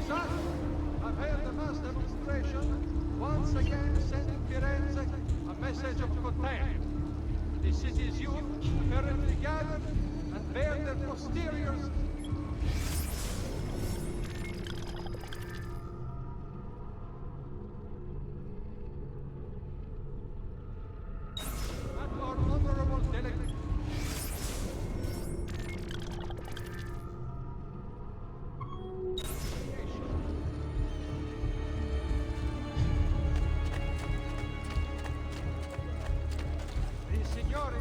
Pisa, I've held a mass demonstration, once again sending Firenze a message of contempt. The city's youth apparently gathered and bared their posteriors at our honorable delegation. The signori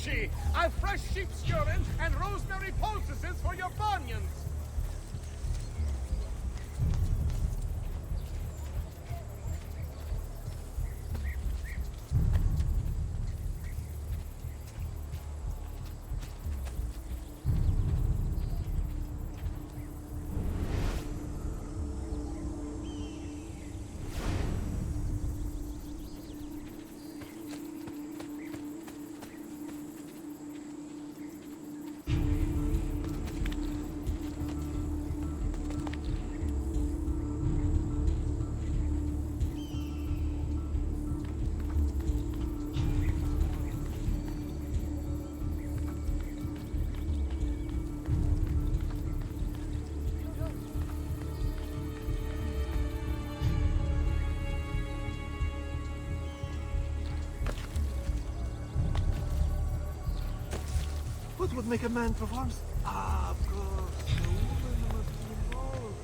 Archie! I've fresh sheep's urine and rosemary poultices for your bunions! What would make a man perform? Ah, of course, the woman must be involved.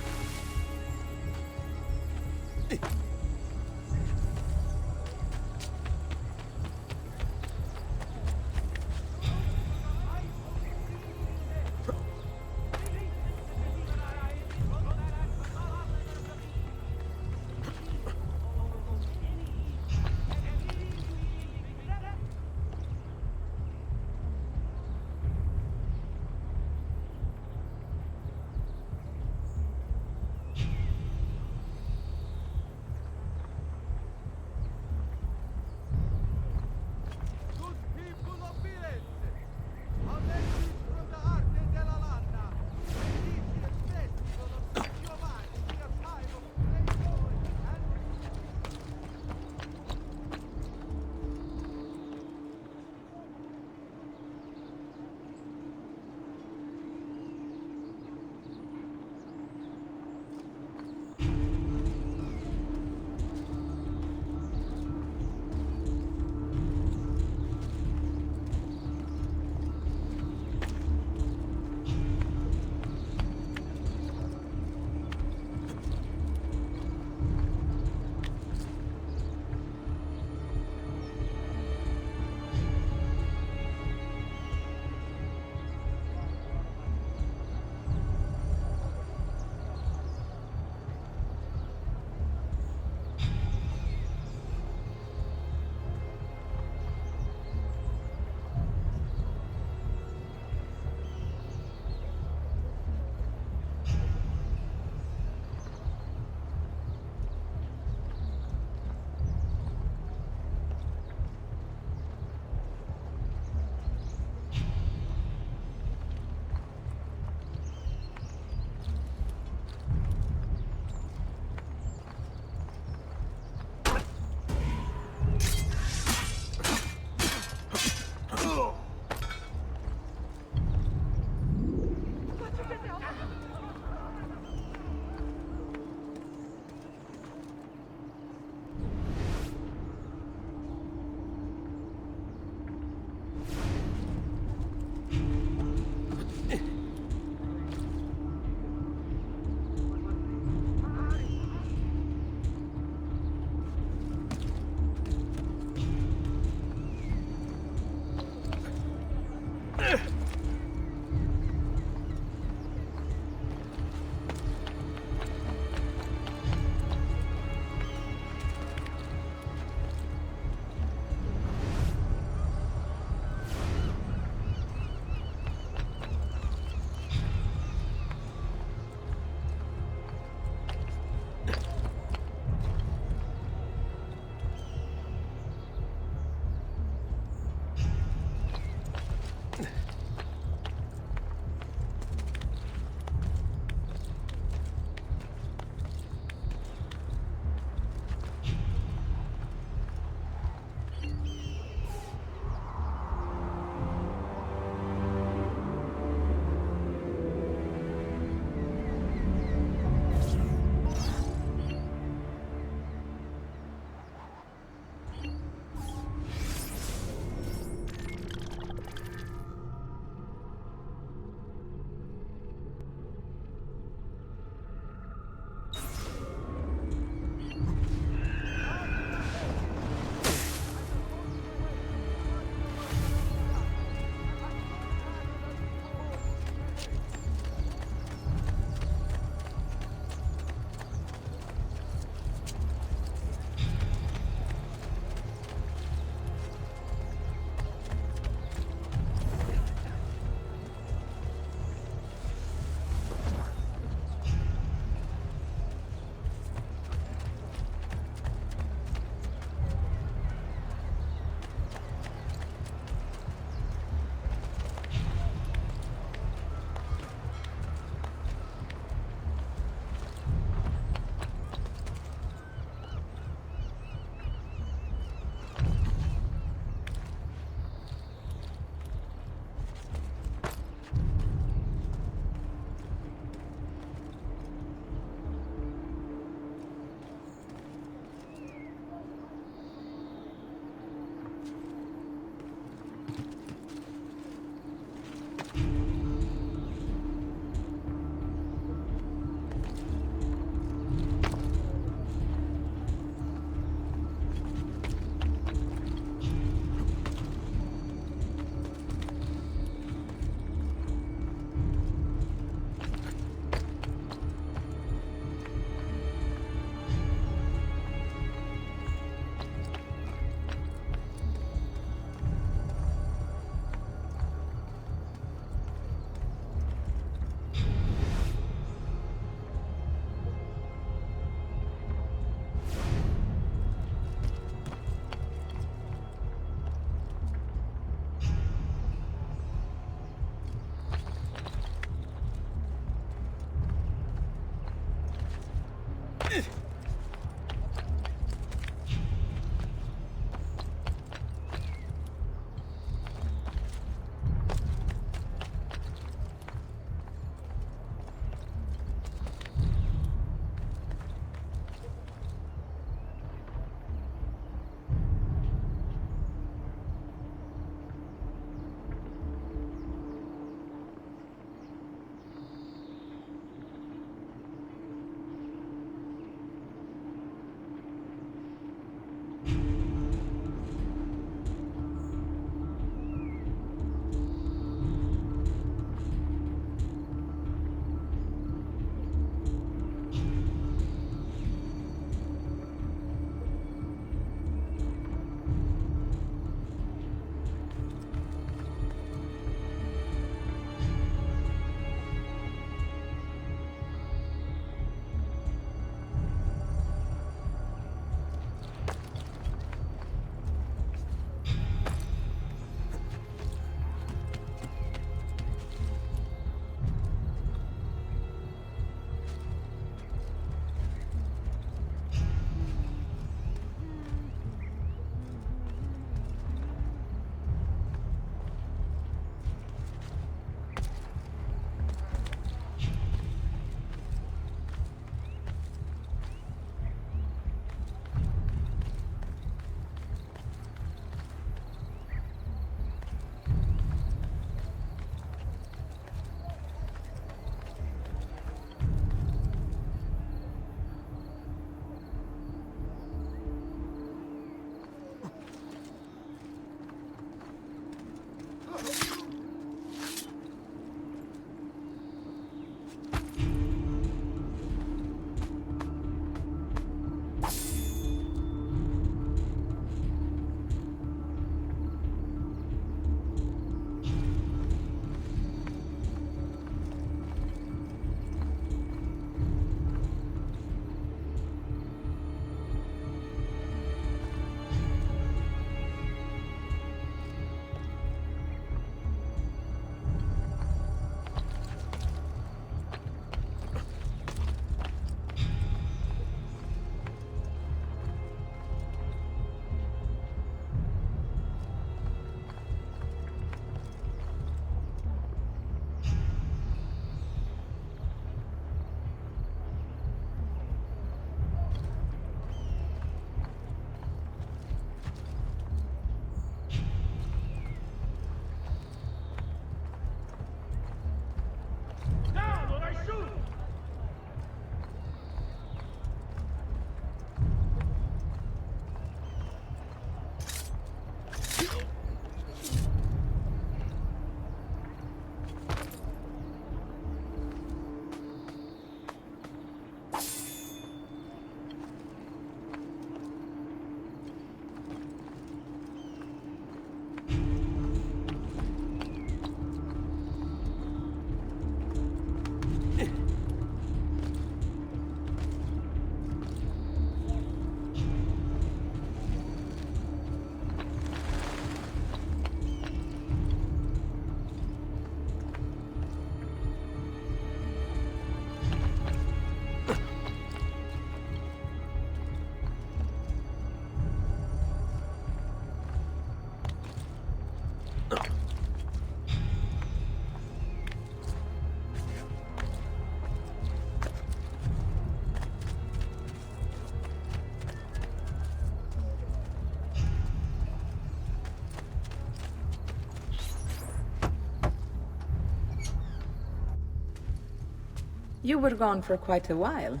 You were gone for quite a while.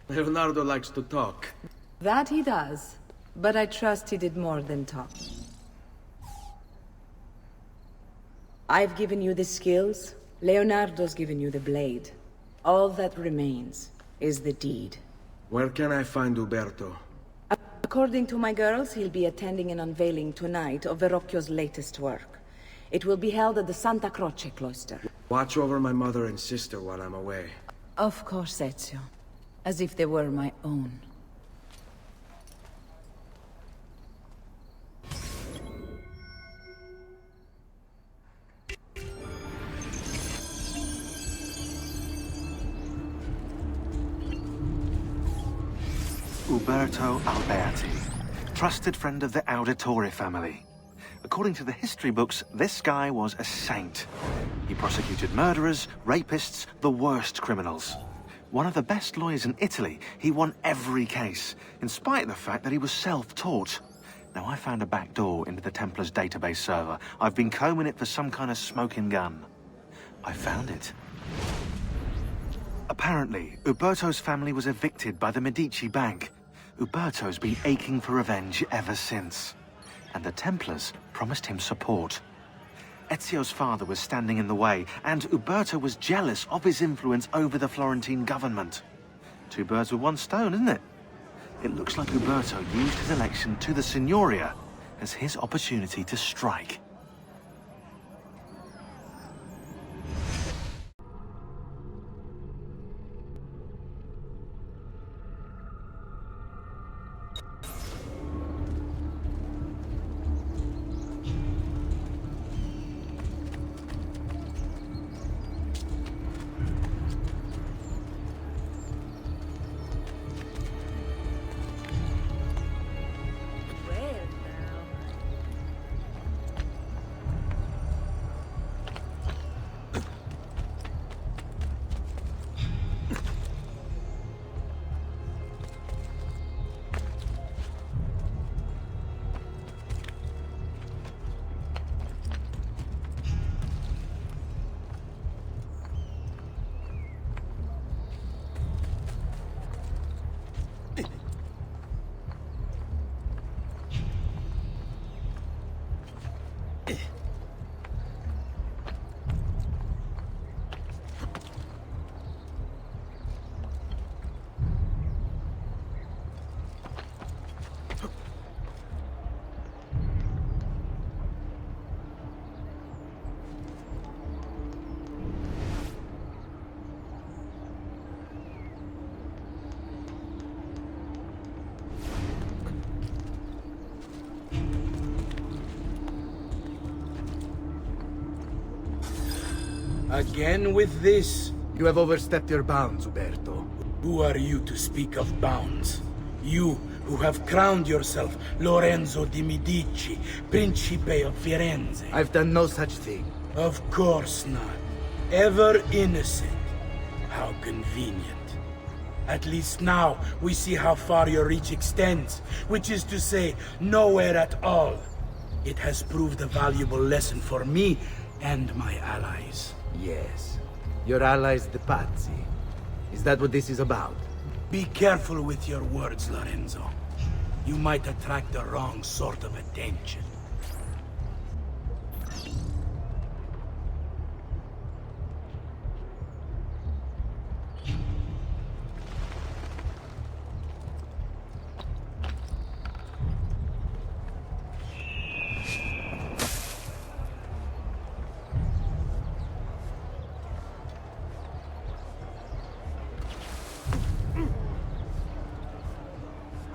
Leonardo likes to talk. That he does. But I trust he did more than talk. I've given you the skills. Leonardo's given you the blade. All that remains is the deed. Where can I find Uberto? According to my girls, he'll be attending an unveiling tonight of Verrocchio's latest work. It will be held at the Santa Croce cloister. Watch over my mother and sister while I'm away. Of course, Ezio. As if they were my own. Uberto Alberti, trusted friend of the Auditore family. According to the history books, this guy was a saint. He prosecuted murderers, rapists, the worst criminals. One of the best lawyers in Italy, he won every case, in spite of the fact that he was self-taught. Now, I found a back door into the Templars' database server. I've been combing it for some kind of smoking gun. I found it. Apparently, Uberto's family was evicted by the Medici Bank. Uberto's been aching for revenge ever since. And the Templars promised him support. Ezio's father was standing in the way, and Uberto was jealous of his influence over the Florentine government. Two birds with one stone, isn't it? It looks like Uberto used his election to the Signoria as his opportunity to strike. Again with this? You have overstepped your bounds, Uberto. Who are you to speak of bounds? You who have crowned yourself Lorenzo di Medici, Principe of Firenze. I've done no such thing. Of course not. Ever innocent. How convenient. At least now we see how far your reach extends, which is to say, nowhere at all. It has proved a valuable lesson for me and my allies. Yes. Your allies, the Pazzi. Is that what this is about? Be careful with your words, Lorenzo. You might attract the wrong sort of attention.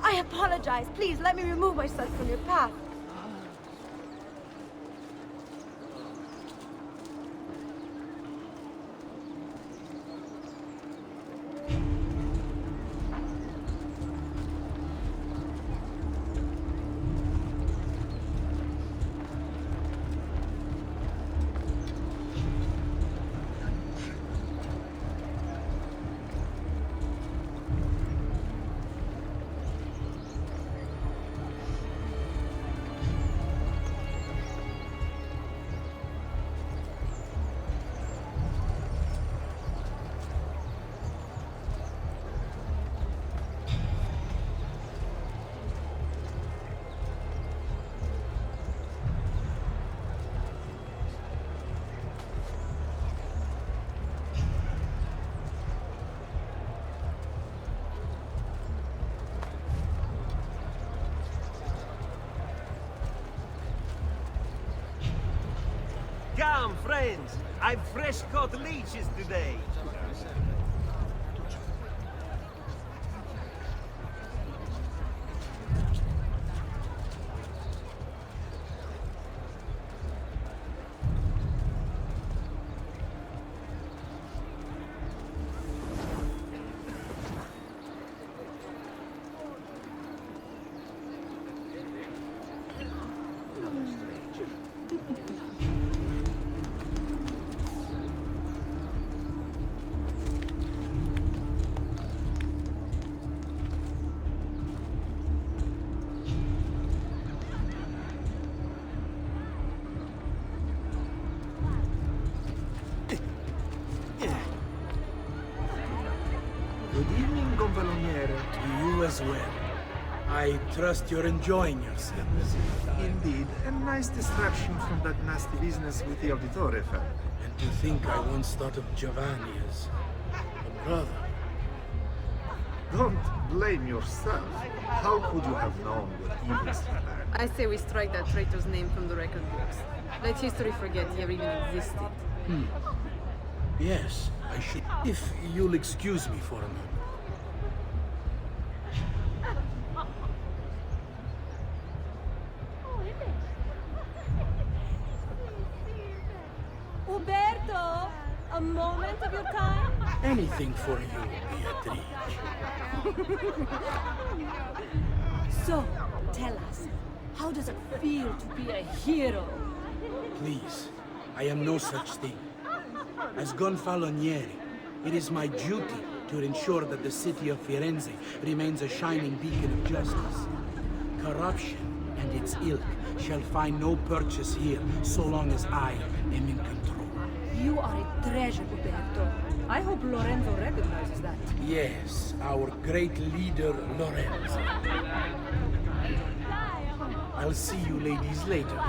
I apologize. Please, let me remove myself from your path. friends. I've fresh caught leeches today. Good evening, Gonfaloniere. To you as well. I trust you're enjoying yourselves. Indeed, a nice distraction from that nasty business with the Auditore family. And to think I once thought of Giovanni as a brother. Don't blame yourself. How could you have known what evils he planned? I say we strike that traitor's name from the record books. Let history forget he ever even existed. Yes, I should. If you'll excuse me for a moment. Uberto, a moment of your time? Anything for you, Beatrice. So, tell us, how does it feel to be a hero? Please, I am no such thing. As Gonfaloniere, it is my duty to ensure that the city of Firenze remains a shining beacon of justice. Corruption and its ilk shall find no purchase here so long as I am in control. You are a treasure, Uberto. I hope Lorenzo recognizes that. Yes, our great leader, Lorenzo. I'll see you ladies later.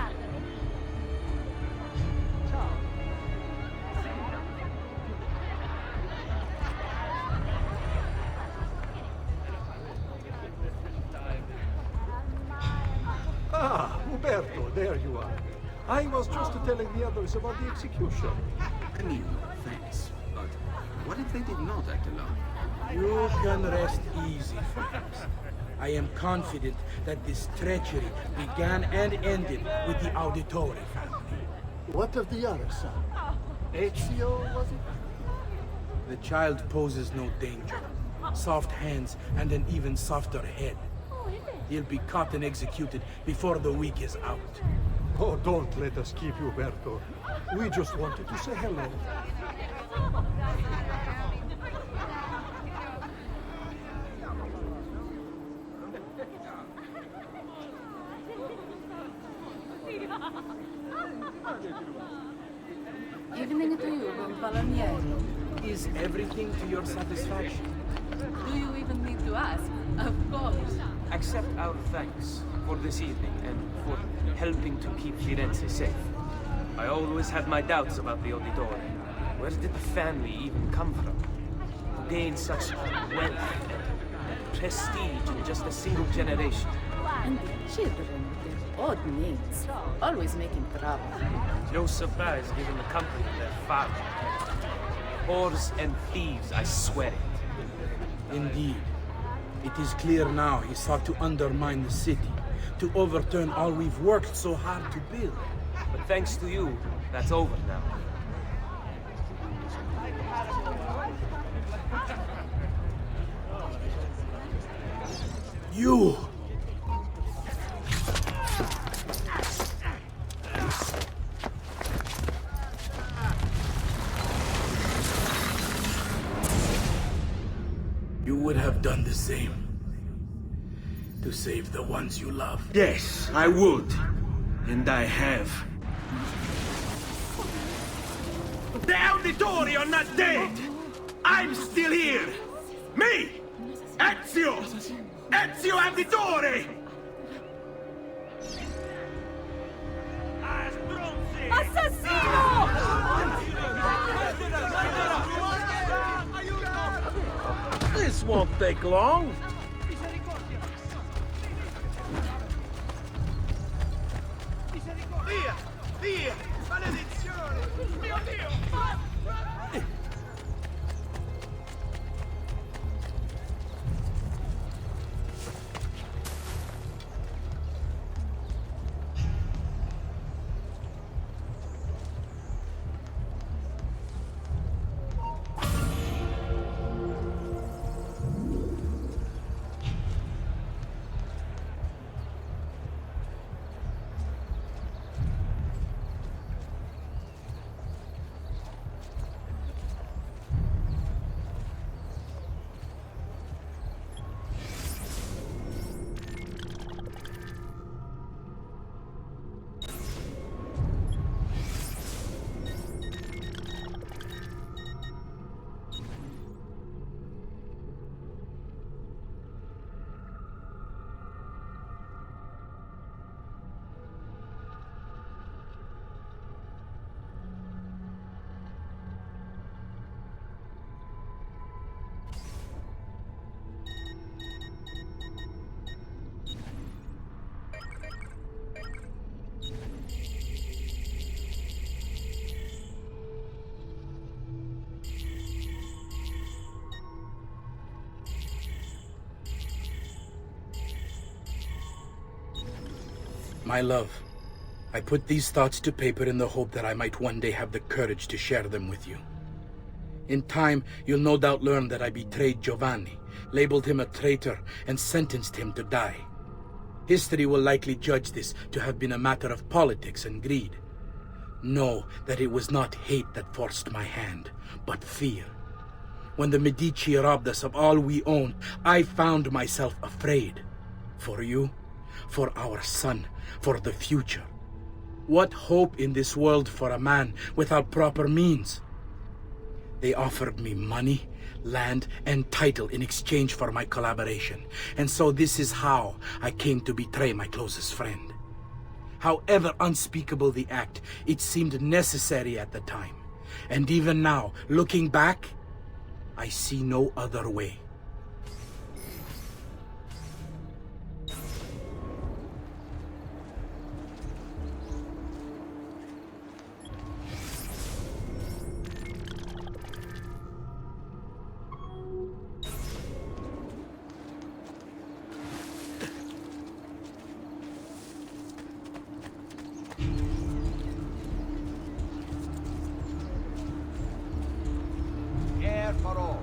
Ah, Uberto, there you are. I was just telling the others about the execution. I mean, thanks, but what if they did not act alone? You can rest easy, friends. I am confident that this treachery began and ended with the Auditore family. What of the other son? Ezio, was it? The child poses no danger. Soft hands and an even softer head. He'll be caught and executed before the week is out. Oh, don't let us keep you, Berto. We just wanted to say hello. Evening to you, Gonfaloniere. Is everything to your satisfaction? Do you even need to ask? Of course. Accept our thanks for this evening and for helping to keep Firenze safe. I always had my doubts about the Auditore. Where did the family even come from? To gain such wealth and prestige in just a single generation. And the children with their odd names, always making trouble. No surprise given the company of their father. Whores and thieves, I swear it. Indeed. It is clear now he sought to undermine the city, to overturn all we've worked so hard to build. But thanks to you, that's over now. You! You would have done the same. To save the ones you love. Yes, I would. And I have. The Auditore are not dead! I'm still here! Me! Ezio! Ezio Auditore! This won't take long. Via! Via! Maledizione! My love, I put these thoughts to paper in the hope that I might one day have the courage to share them with you. In time, you'll no doubt learn that I betrayed Giovanni, labeled him a traitor, and sentenced him to die. History will likely judge this to have been a matter of politics and greed. Know that it was not hate that forced my hand, but fear. When the Medici robbed us of all we owned, I found myself afraid. For you, for our son, for the future. What hope in this world for a man without proper means? They offered me money, land, and title in exchange for my collaboration. And so this is how I came to betray my closest friend. However unspeakable the act, it seemed necessary at the time. And even now, looking back, I see no other way. Air for all.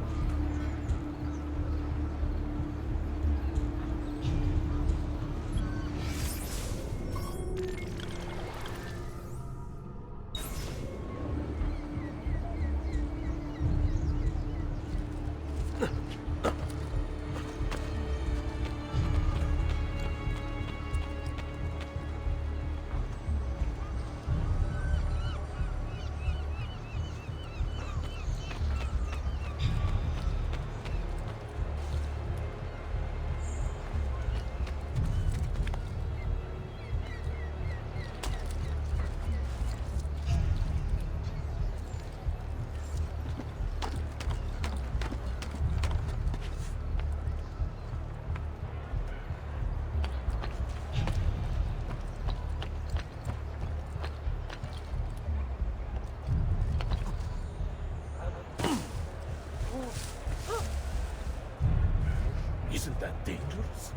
Isn't that dangerous?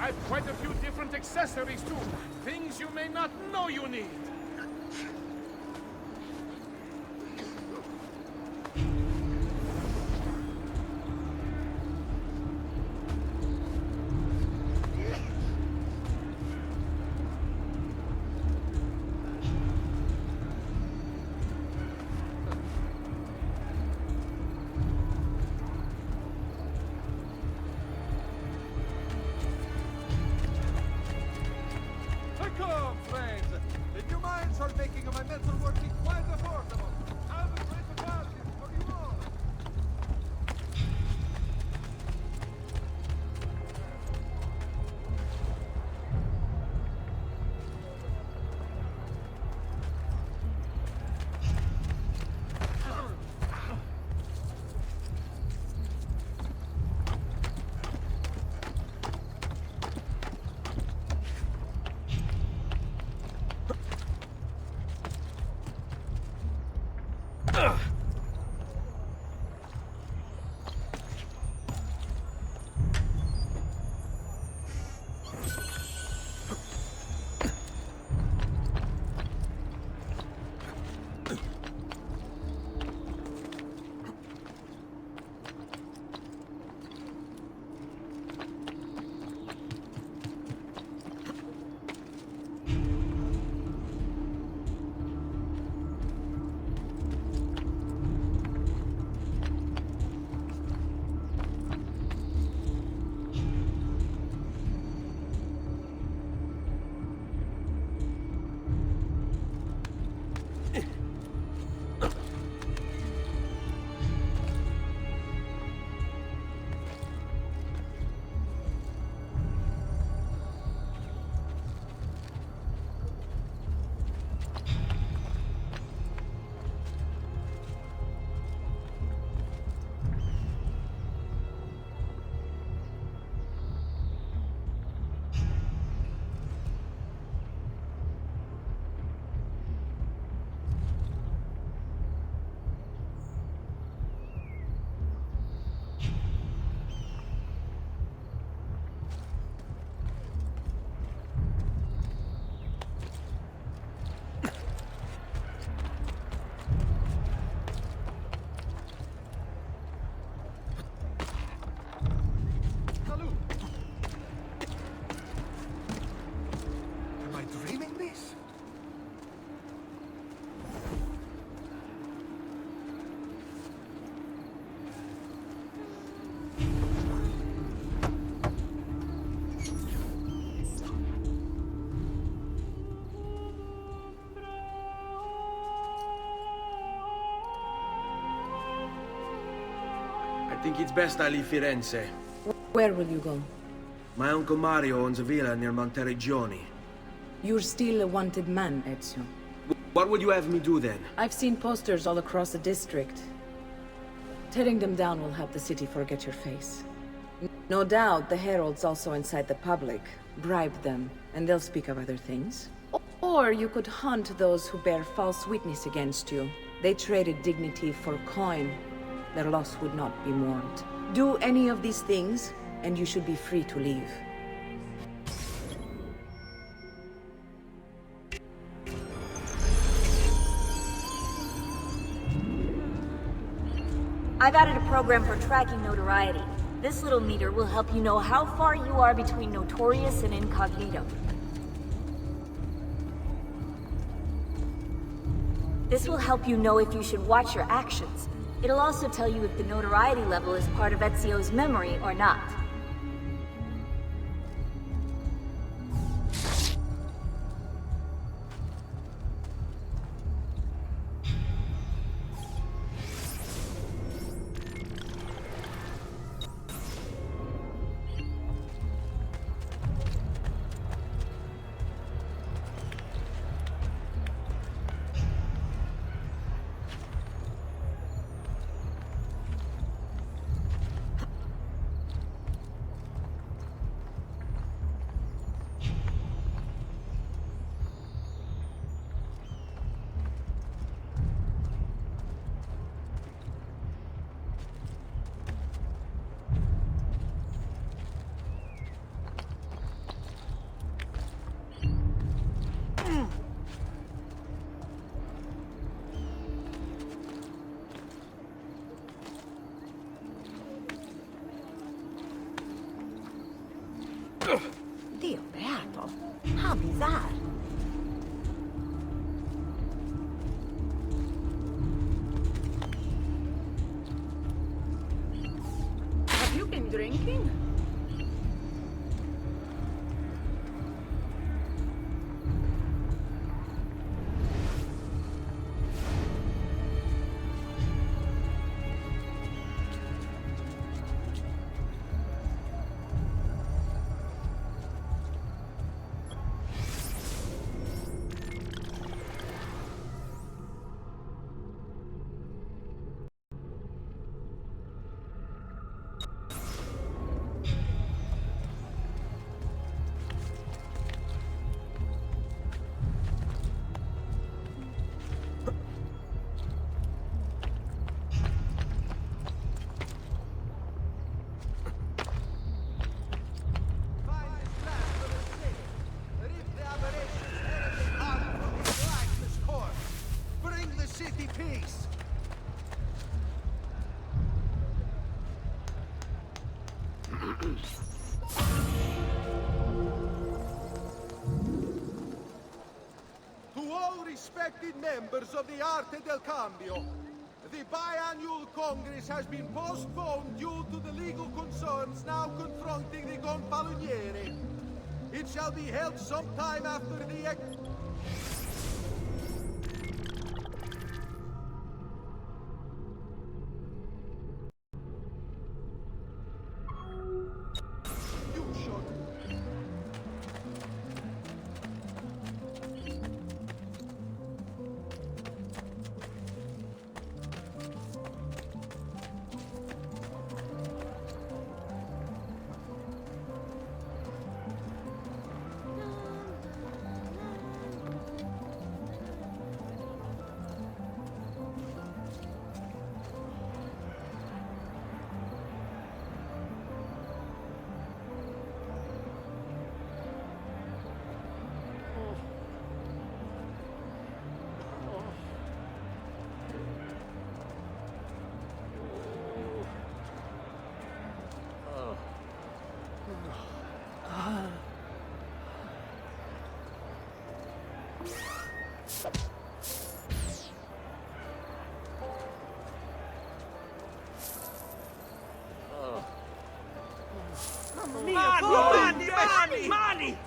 I've quite a few different accessories too. Things you may not know you need. Come, friends! The new mines are making my metal working quite affordable. Have a great bargain for you all! think it's best I leave Firenze. Where will you go? My uncle Mario owns a villa near Monteregioni. You're still a wanted man, Ezio. What would you have me do then? I've seen posters all across the district. Tearing them down will help the city forget your face. No doubt the heralds also incite the public. Bribe them, and they'll speak of other things. Or you could hunt those who bear false witness against you. They traded dignity for coin. Their loss would not be mourned. Do any of these things, and you should be free to leave. I've added a program for tracking notoriety. This little meter will help you know how far you are between notorious and incognito. This will help you know if you should watch your actions. It'll also tell you if the notoriety level is part of Ezio's memory or not. Dio beato, how bizarre. Have you been drinking? Peace. To all respected members of the Arte del Cambio, the biannual Congress has been postponed due to the legal concerns now confronting the Gonfaloniere. It shall be held sometime after the... Money!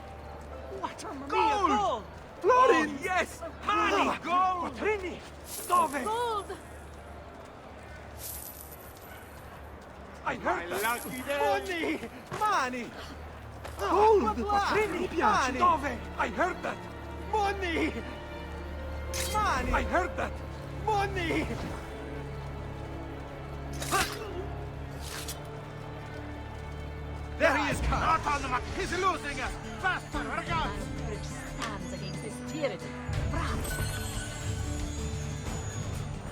What? Gold! Florin! Oh, yes! Money! Gold! Quattrini! Dove? Gold! I heard that! lucky day. Money! Money! Gold! Money! Money! I heard that! Money! Money! I heard that! Money! There he is! Not on the mark! He's losing us! Faster, ragazzi! Stands against this tyranny. Bravo!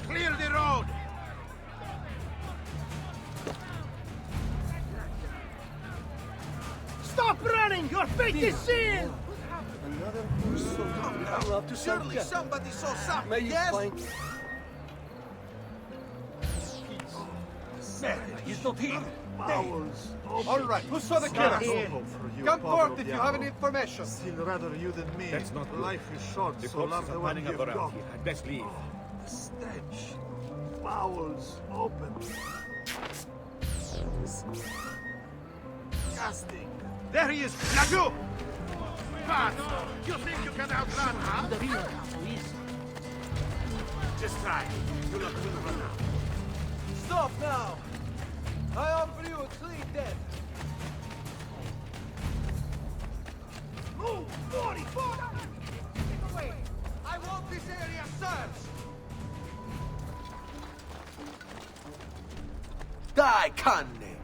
Clear the road! Stop running! Your fate is sealed! Another so calm down. Surely somebody saw something, yes? There, he's not here. All right, who saw the killer? Come forth if you have any information. Still rather you than me. That's not good. Life is short, The so cops love are the one lining you've up around got. here. I'd best leave. The stench. Bowels open. Disgusting. There he is, Lagu! Fast! You think you can outrun, huh? The real castle is. Just try. You lot will run out. Stop now! I offer you a clean death. Move! 44! Get away! I want this area searched! Dai, canne!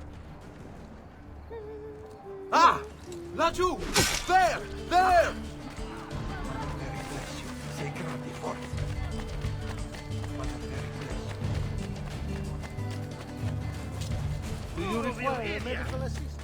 Ah! Laggiù! There! There! Sei grandi forze. Do you require medical assistance?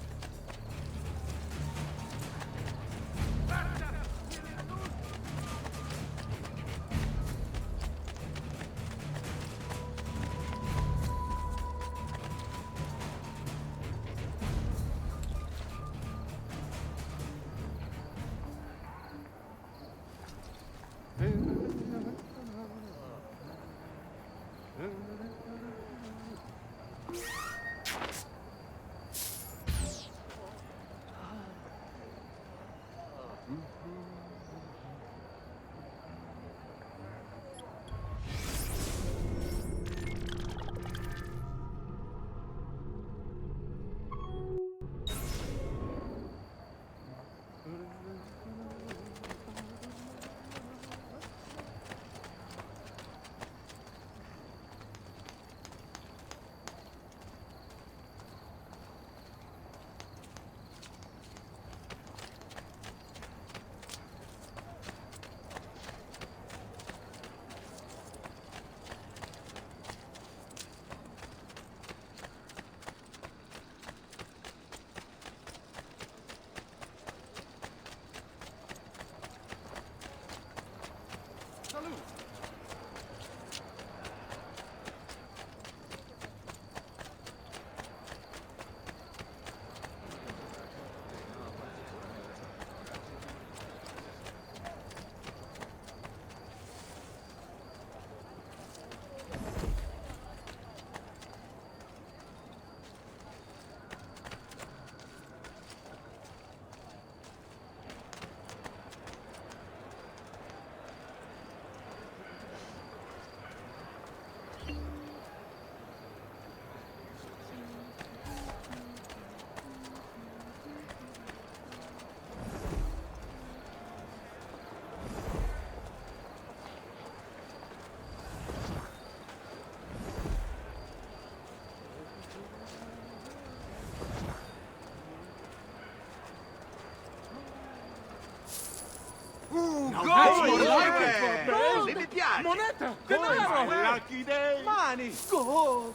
Mi piace! Moneta! Denaro! Lucky day! Mani! Gold!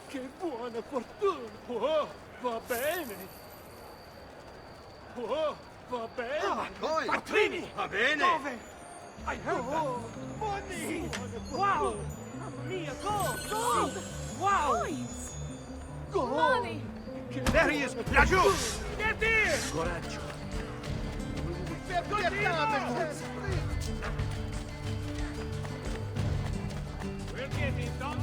Che buona fortuna! Oh, va bene! Oh, va bene! Quattrini! Va bene! Dove? I heard that! Money! Wow! Mamma mia! Gold! Gold! Wow! Gold! Money! There he is! Laggiù! Get in! Coraggio. We're getting done.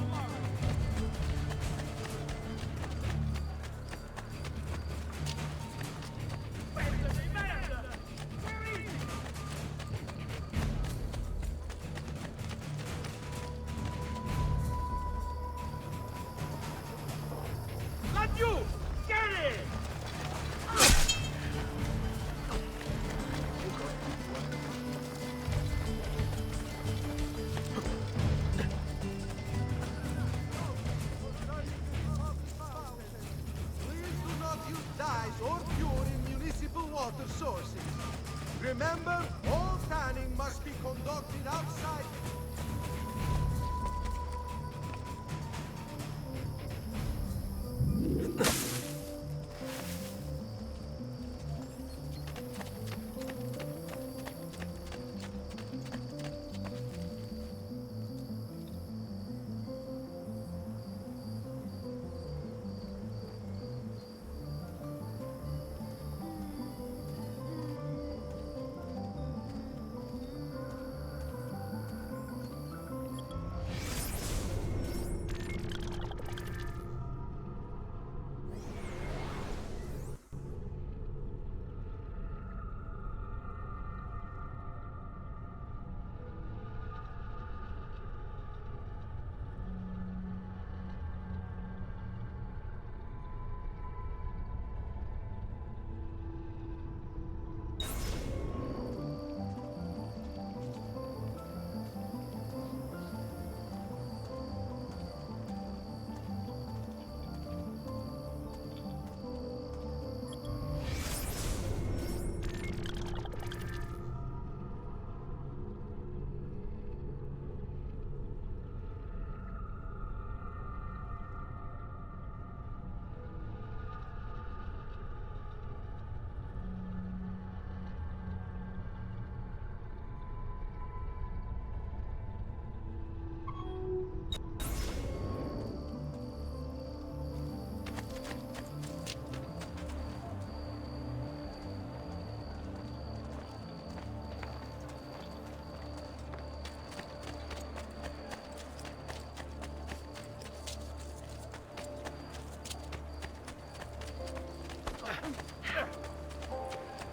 Laggiù! Remember, all tanning must be conducted outside.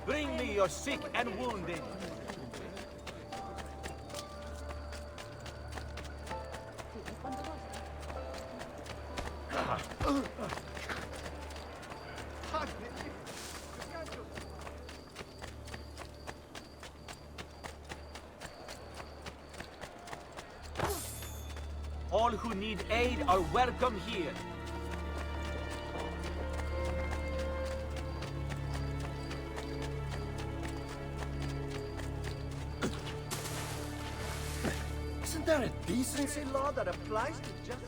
Bring me your sick and wounded. All who need aid are welcome here. Isn't there a decency law that applies to just...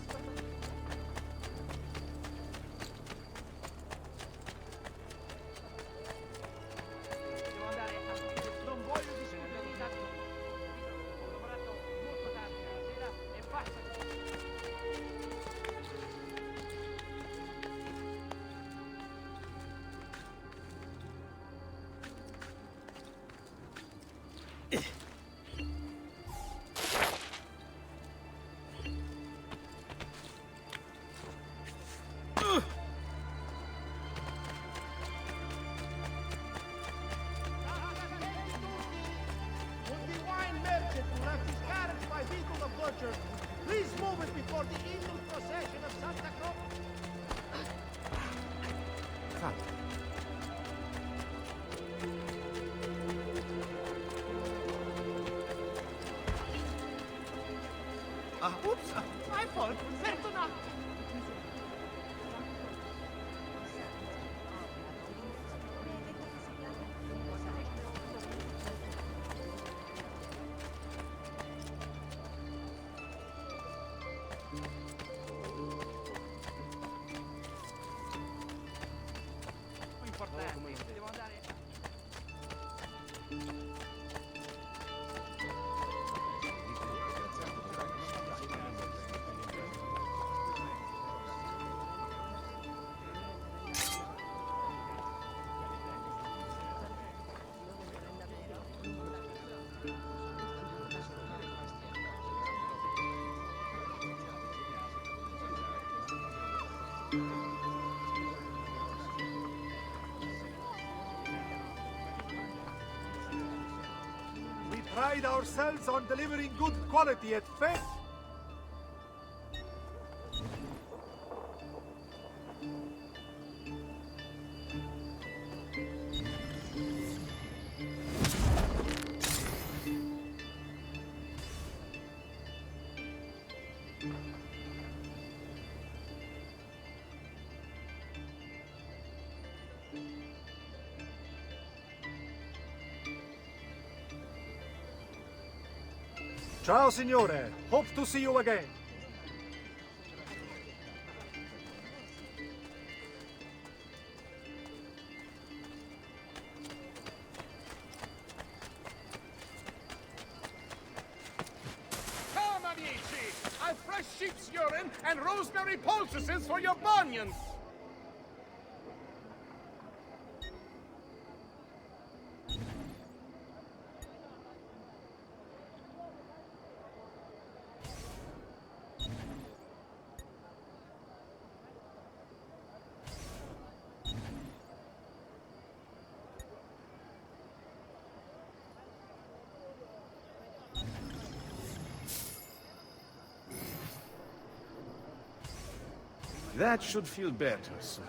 Please move it before the evil procession of Santa Claus. Oops, my fault. Perdona. We pride ourselves on delivering good quality at Fest. Ciao, signore. Hope to see you again. Come, amici! I've fresh sheep's urine and rosemary poultices for your bunions! That should feel better soon.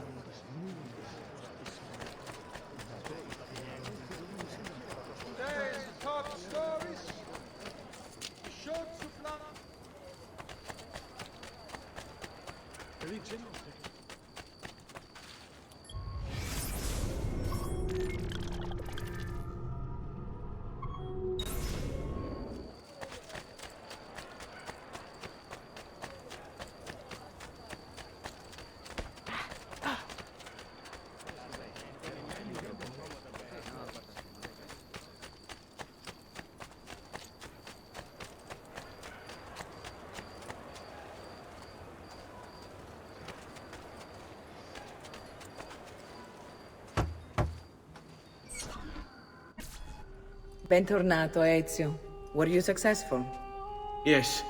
Today's top stories should supply. Bentornato, Ezio. Were you successful? Yes.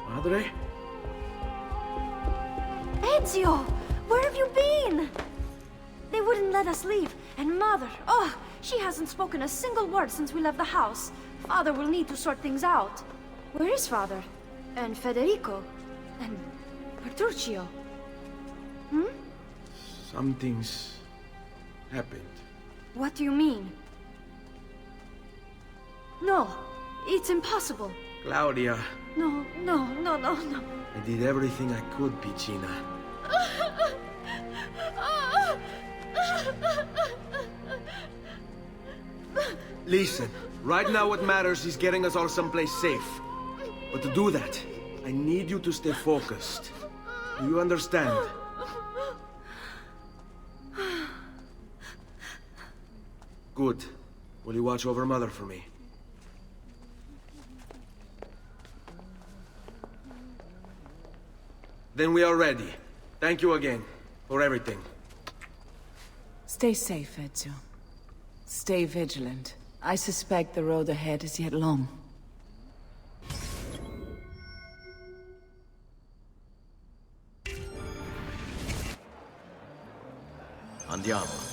Madre? Ezio! Where have you been? They wouldn't let us leave. And Mother, oh, she hasn't spoken a single word since we left the house. Father will need to sort things out. Where is Father? And Federico? And Petruchio? Hmm? Something's happened. What do you mean? No, it's impossible. Claudia, No. I did everything I could, Piccina. Listen, right now what matters is getting us all someplace safe. But to do that, I need you to stay focused. Do you understand? Good. Will you watch over Mother for me? Then we are ready. Thank you again for everything. Stay safe, Ezio. Stay vigilant. I suspect the road ahead is yet long. Andiamo.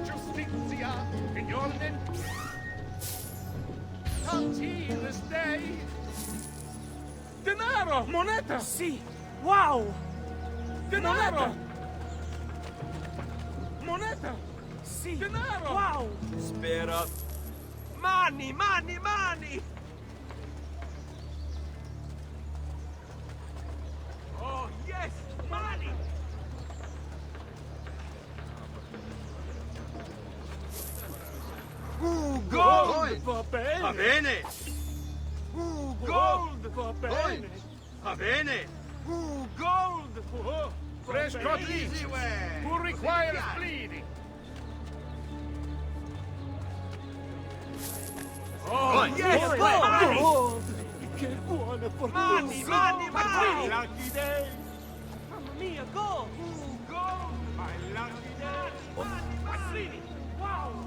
Justizia, in your name. Comes he this day. Denaro! Moneta! Sì! Wow! Denaro! Moneta! Sì! Denaro! Wow! Spera. Money! Money! Money! Oh, yes! Money! Gold! Va bene! Va bene! Gold! Va bene! Va bene! Gold! Oh, fresh cut leaves! Who requires bleeding? Oh, yes! Money! Gold! Che buona fortuna! Money! Money! Money! Lucky day! Mamma mia, gold! Gold! My lucky day! Money! Wow!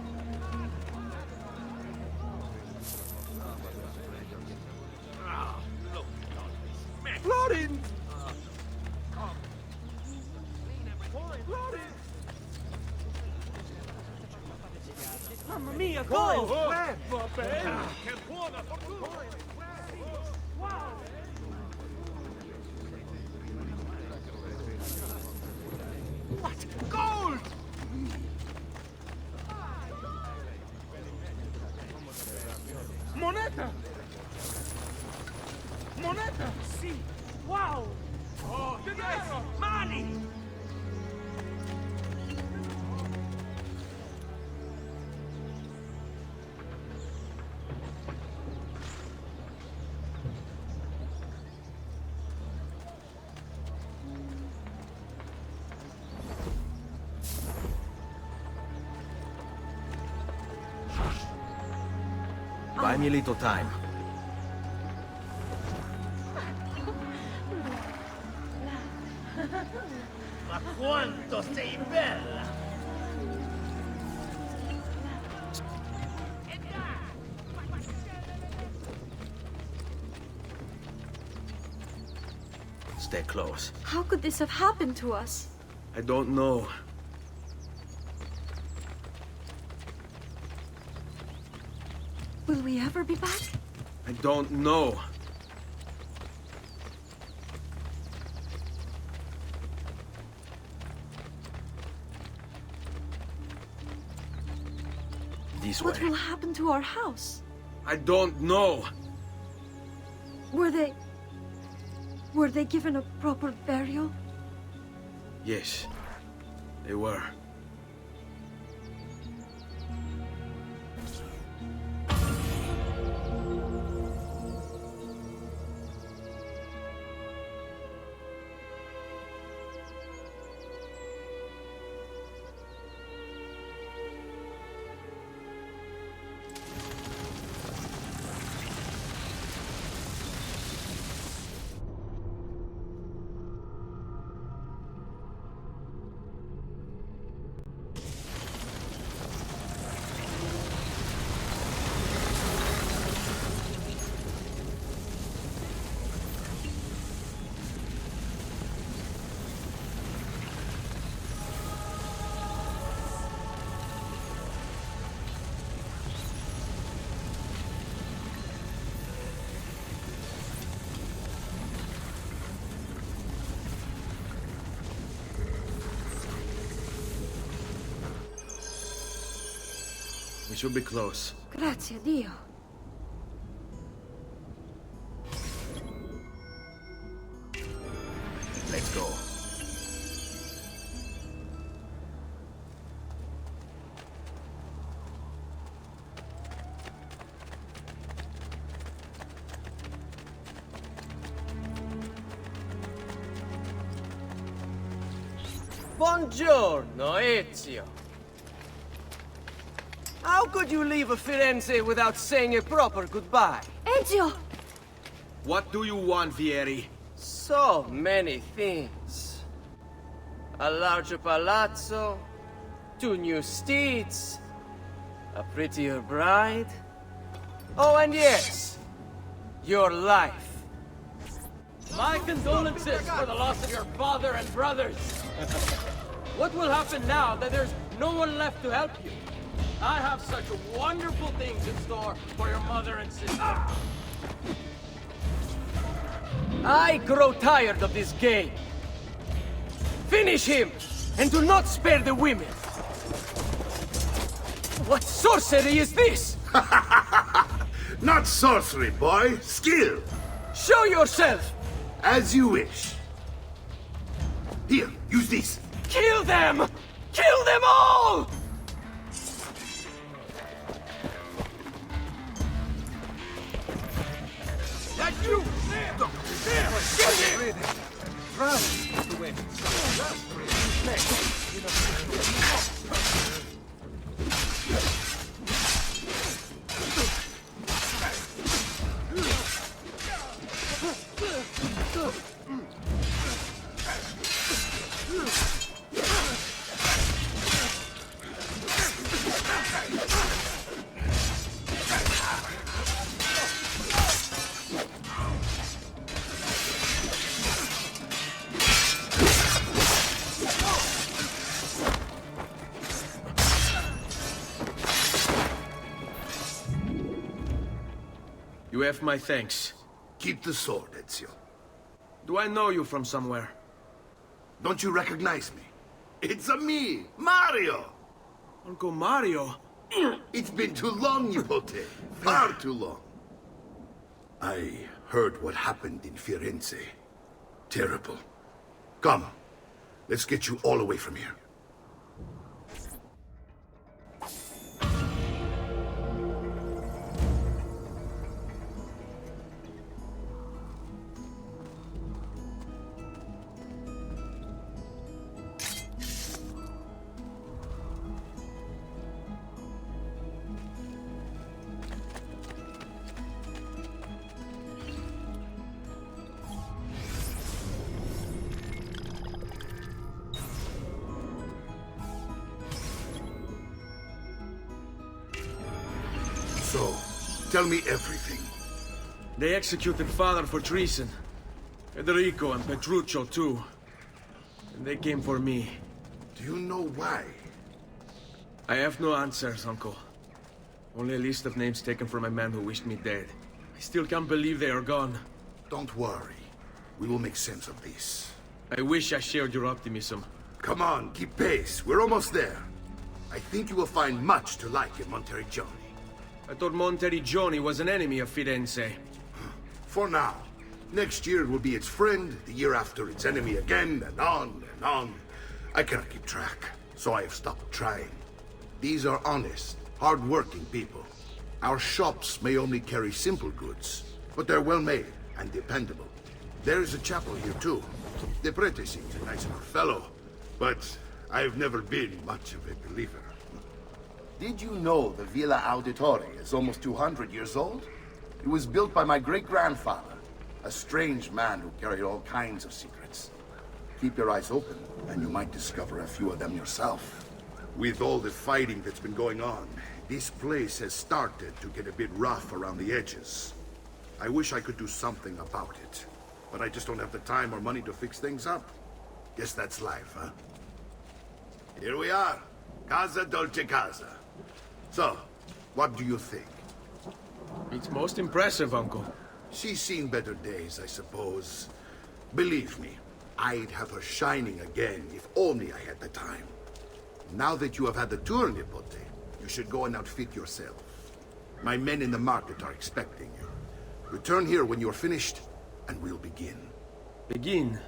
a goal! What? Gold! Moneta! Moneta! See! Wow! Oh, dinero! Money! Buy me a little time. Ma quanto sei bella! Stay close. How could this have happened to us? I don't know. Will we ever be back? I don't know. This way. What will happen to our house? I don't know. Were they given a proper burial? Yes, they were. We should be close. Grazie a Dio. Let's go. Buongiorno, Ezio. How could you leave Firenze without saying a proper goodbye? Ezio! What do you want, Vieri? So many things. A larger palazzo, 2 new steeds, a prettier bride. Oh, and yes, your life. My condolences for the loss of your father and brothers. What will happen now that there's no one left to help you? I have such wonderful things in store for your mother and sister. I grow tired of this game. Finish him, and do not spare the women. What sorcery is this? Not sorcery, boy. Skill. Show yourself! As you wish. Here, use this. Kill them! Kill them all! That's you! There! Get him! You have my thanks. Keep the sword, Ezio. Do I know you from somewhere? Don't you recognize me? It's a me, Mario! Uncle Mario? It's been too long, Nipote. Far too long. I heard what happened in Firenze. Terrible. Come, let's get you all away from here. So, tell me everything. They executed Father for treason. Federico and Petruccio, too. And they came for me. Do you know why? I have no answers, Uncle. Only a list of names taken from a man who wished me dead. I still can't believe they are gone. Don't worry. We will make sense of this. I wish I shared your optimism. Come on, keep pace. We're almost there. I think you will find much to like in Monteriggioni. I thought Monteriggioni was an enemy of Firenze. For now. Next year it will be its friend, the year after its enemy again, and on and on. I cannot keep track, so I have stopped trying. These are honest, hard-working people. Our shops may only carry simple goods, but they're well-made and dependable. There is a chapel here too. The prete seems a nice enough fellow, but I've never been much of a believer. Did you know the Villa Auditore is almost 200 years old? It was built by my great-grandfather, a strange man who carried all kinds of secrets. Keep your eyes open, and you might discover a few of them yourself. With all the fighting that's been going on, this place has started to get a bit rough around the edges. I wish I could do something about it, but I just don't have the time or money to fix things up. Guess that's life, huh? Here we are, Casa Dolce Casa. So, what do you think? It's most impressive, Uncle. She's seen better days, I suppose. Believe me, I'd have her shining again if only I had the time. Now that you have had the tour, Nipote, you should go and outfit yourself. My men in the market are expecting you. Return here when you're finished, and we'll begin. Begin?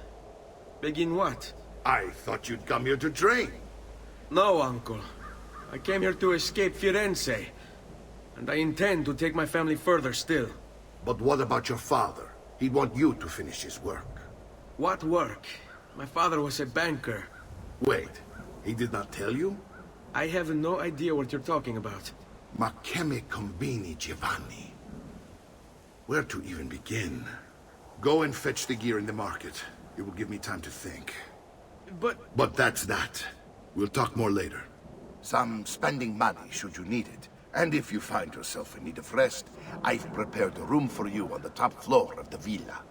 Begin what? I thought you'd come here to train. No, Uncle. I came here to escape Firenze. And I intend to take my family further still. But what about your father? He'd want you to finish his work. What work? My father was a banker. Wait, he did not tell you? I have no idea what you're talking about. Ma che me combini, Giovanni? Where to even begin? Go and fetch the gear in the market. It will give me time to think. But that's that. We'll talk more later. Some spending money should you need it. And if you find yourself in need of rest, I've prepared a room for you on the top floor of the villa.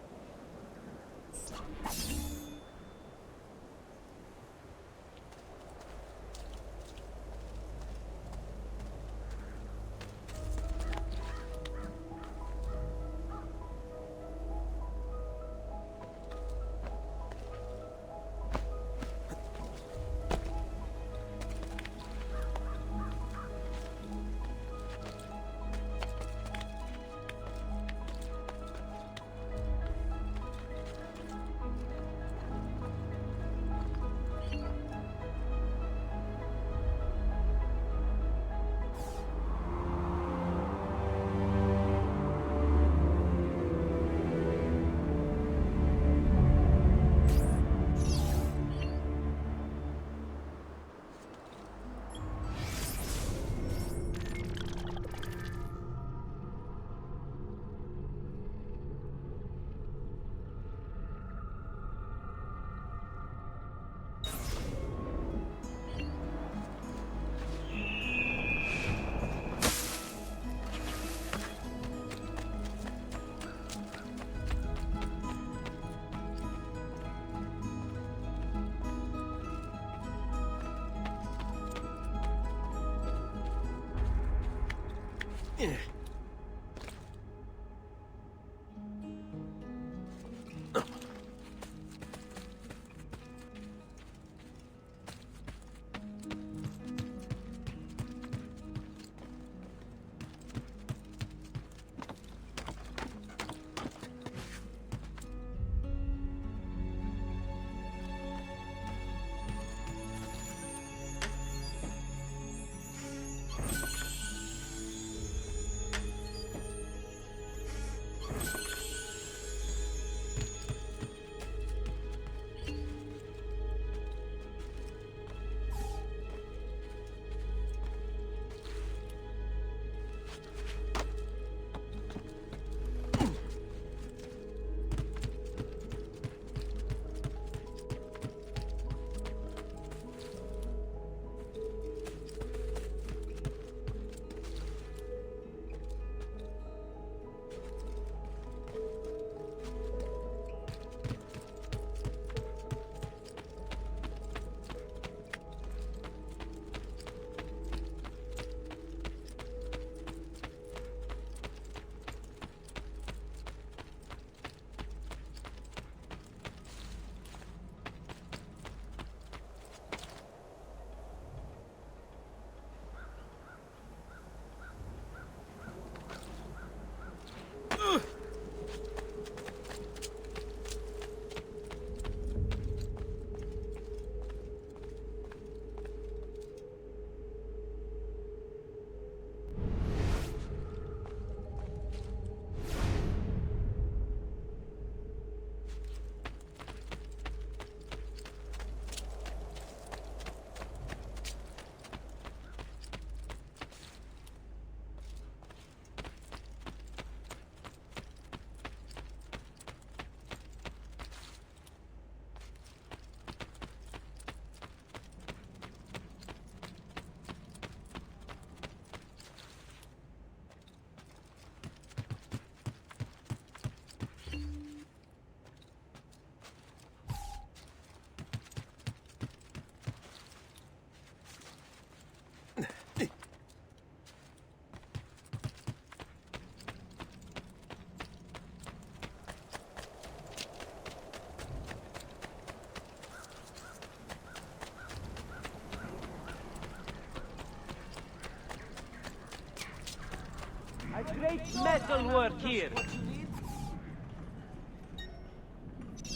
Great metalwork here.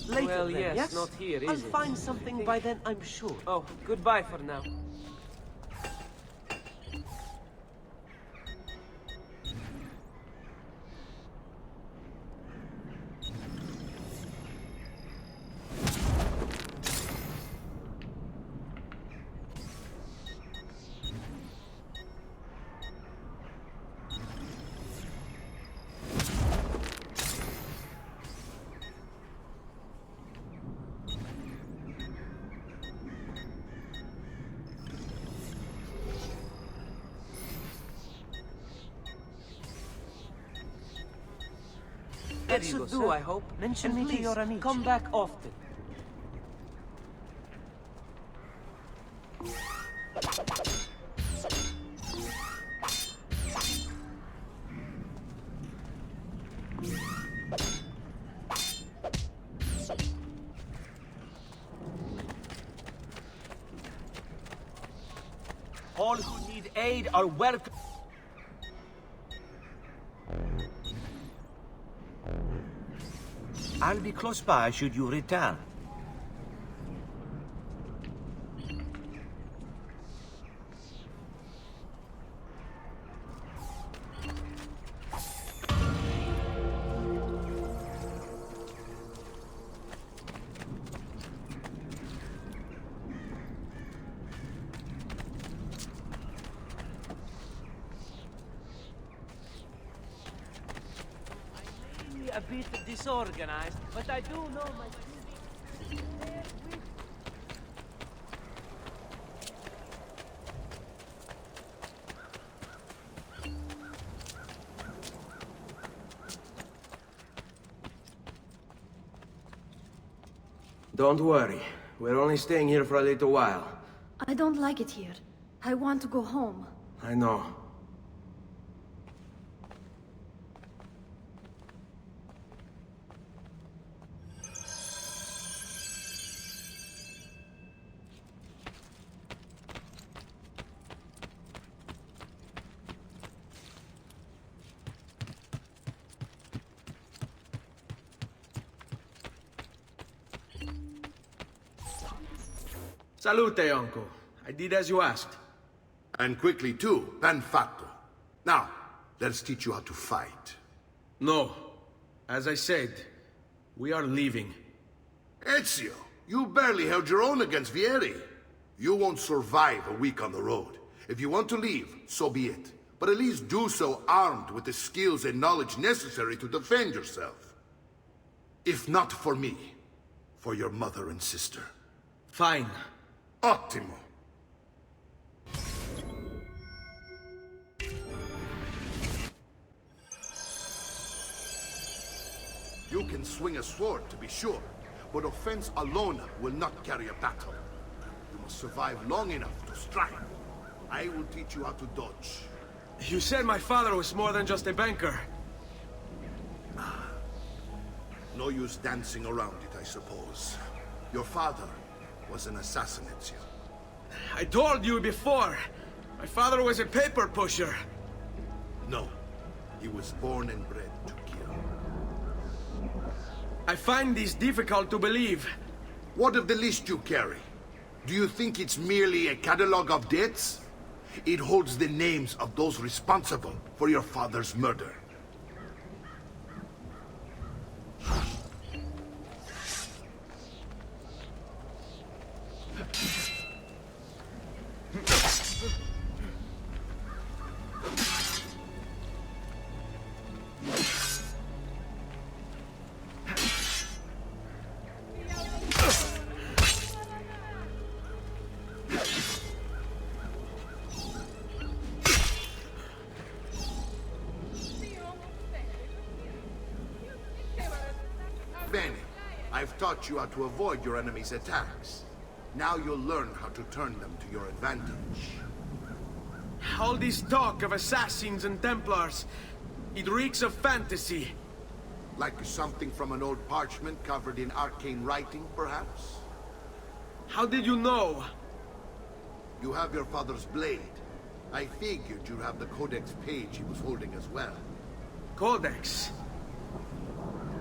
Later, Well, then, yes, yes? not here, I'll is it? find something by then, I'm sure. Oh, goodbye for now. That should do, I hope. Mention And me to please, your Anish. come back often. All who need aid are welcome. I'll be close by should you return. A bit disorganized, but I do know my... Don't worry. We're only staying here for a little while. I don't like it here. I want to go home. I know. Salute, uncle. I did as you asked. And quickly too, ben fatto. Now, let's teach you how to fight. No. As I said, we are leaving. Ezio, you barely held your own against Vieri. You won't survive a week on the road. If you want to leave, so be it. But at least do so armed with the skills and knowledge necessary to defend yourself. If not for me, for your mother and sister. Fine. Ottimo. You can swing a sword, to be sure, but offense alone will not carry a battle. You must survive long enough to strike. I will teach you how to dodge. You said my father was more than just a banker. No use dancing around it, I suppose. Your father was an assassin, Ezio. I told you before. My father was a paper pusher. No. He was born and bred to kill. I find this difficult to believe. What of the list you carry? Do you think it's merely a catalog of debts? It holds the names of those responsible for your father's murder. Bene, I've taught you how to avoid your enemy's attacks. Now you'll learn how to turn them to your advantage. All this talk of assassins and Templars, it reeks of fantasy. Like something from an old parchment covered in arcane writing, perhaps? How did you know? You have your father's blade. I figured you'd have the Codex page he was holding as well. Codex.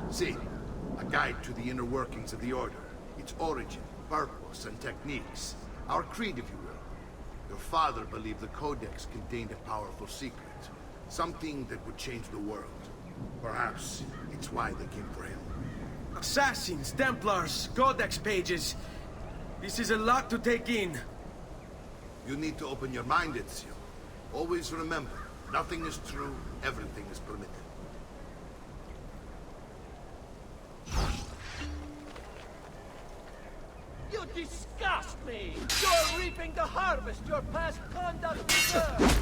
See, a guide to the inner workings of the Order. Its origin, purpose, and techniques. Our creed, if you will. Your father believed the Codex contained a powerful secret. Something that would change the world. Perhaps it's why they came for him. Assassins, Templars, Codex pages. This is a lot to take in. You need to open your mind, Ezio. Always remember, nothing is true, everything is permitted. You disgust me! You're reaping the harvest your past conduct deserves!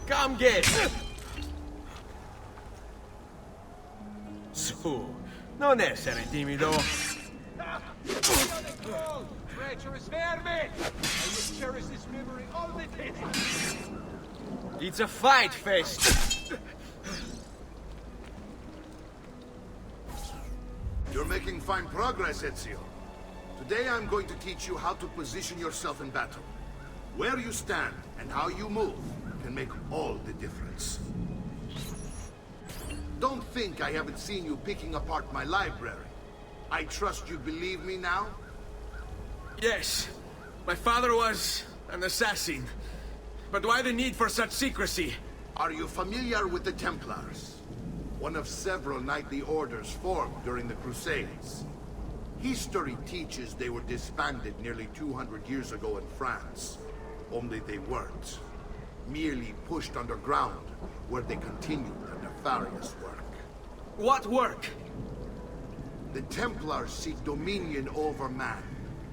Come get! Su, non essere timido. Treacherous vermin! I will cherish this memory all the time. It's a fight fest. You're making fine progress, Ezio. Today I'm going to teach you how to position yourself in battle. Where you stand and how you move can make all the difference. Don't think I haven't seen you picking apart my library. I trust you believe me now? Yes, my father was an assassin. But why the need for such secrecy? Are you familiar with the Templars? One of several knightly orders formed during the Crusades. History teaches they were disbanded nearly 200 years ago in France. Only they weren't. Merely pushed underground, where they continued their nefarious work. What work? The Templars seek dominion over man,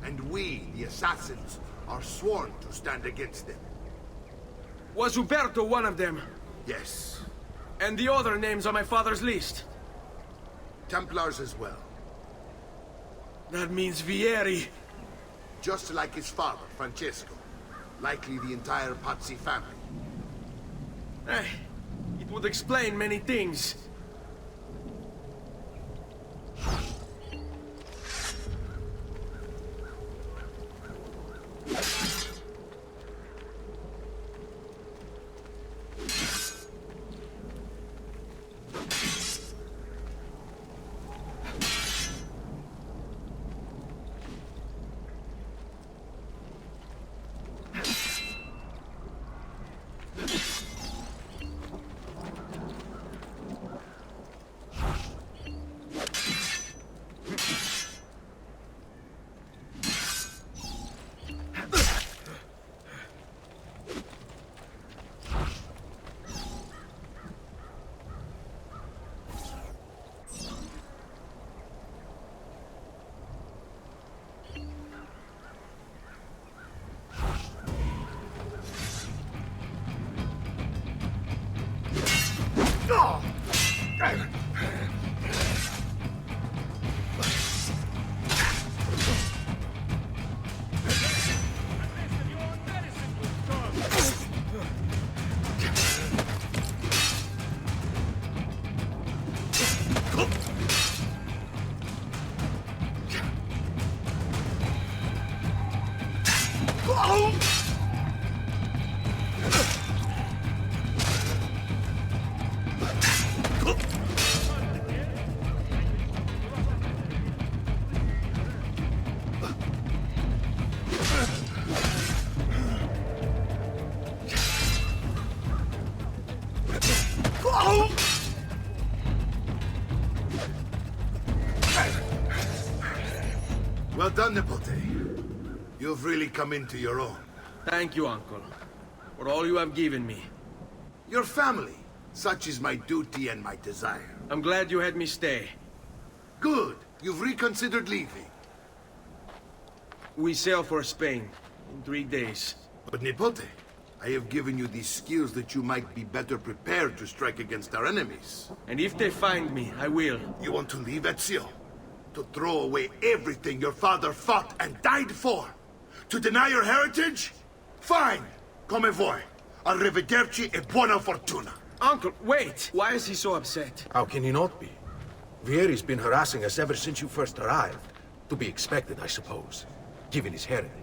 and we, the assassins, are sworn to stand against them. Was Uberto one of them? Yes. And the other names on my father's list? Templars as well. That means Vieri. Just like his father, Francesco. Likely the entire Pazzi family. It would explain many things. Well done, Nipote. You've really come into your own. Thank you, Uncle, for all you have given me. Your family. Such is my duty and my desire. I'm glad you had me stay. Good. You've reconsidered leaving. We sail for Spain in 3 days. But Nipote, I have given you these skills that you might be better prepared to strike against our enemies. And if they find me, I will. You want to leave Ezio? To throw away everything your father fought and died for? To deny your heritage? Fine! Come voi. Arrivederci e buona fortuna. Uncle, wait! Why is he so upset? How can he not be? Vieri's been harassing us ever since you first arrived. To be expected, I suppose, given his heritage.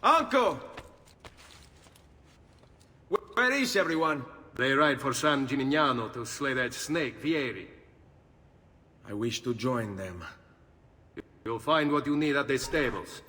Uncle! Where is everyone? They ride for San Gimignano to slay that snake, Vieri. I wish to join them. You'll find what you need at the stables.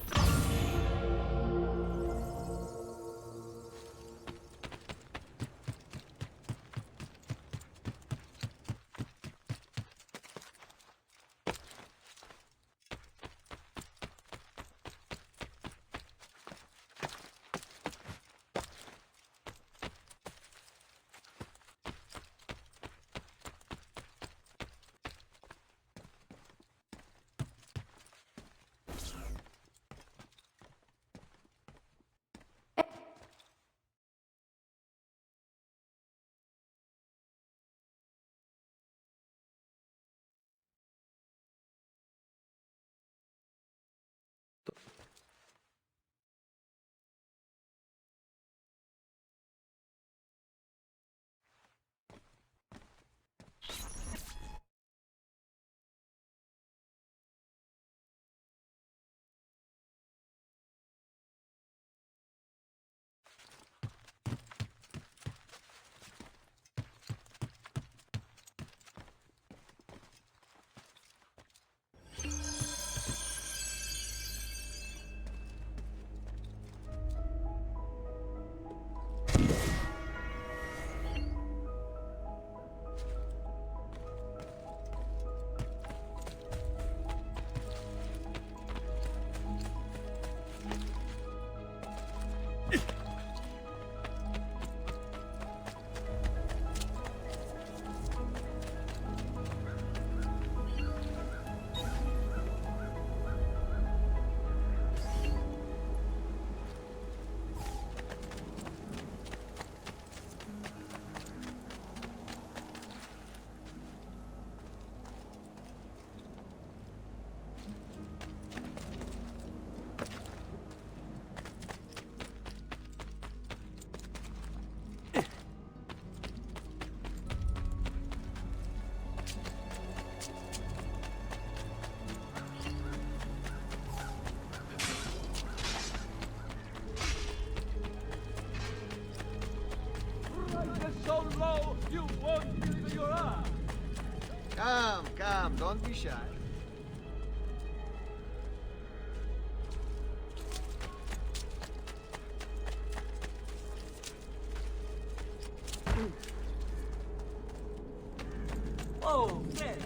So low, you won't believe your eyes. Come, don't be shy. Oh, man.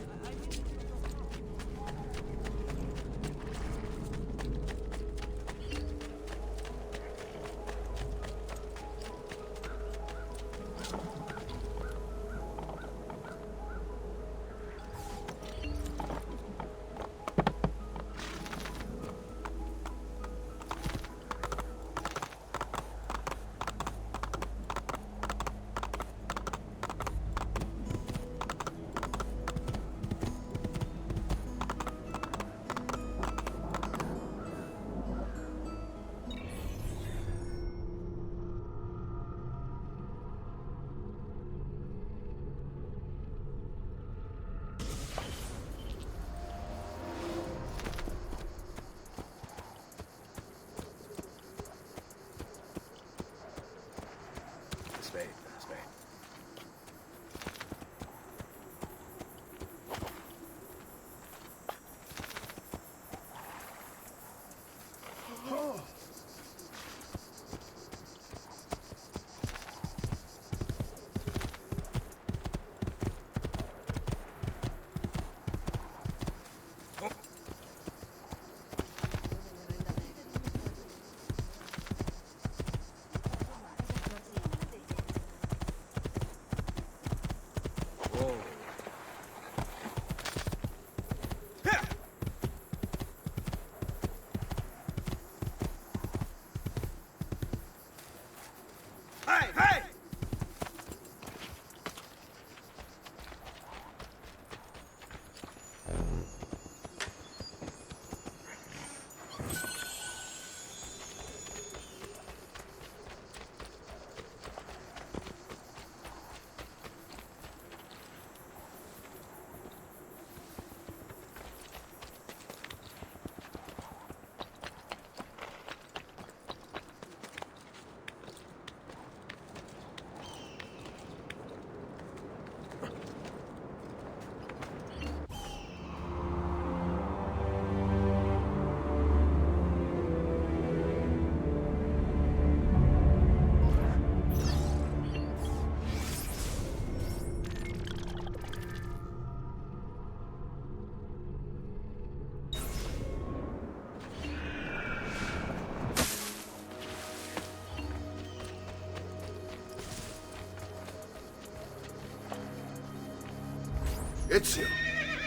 Ezio,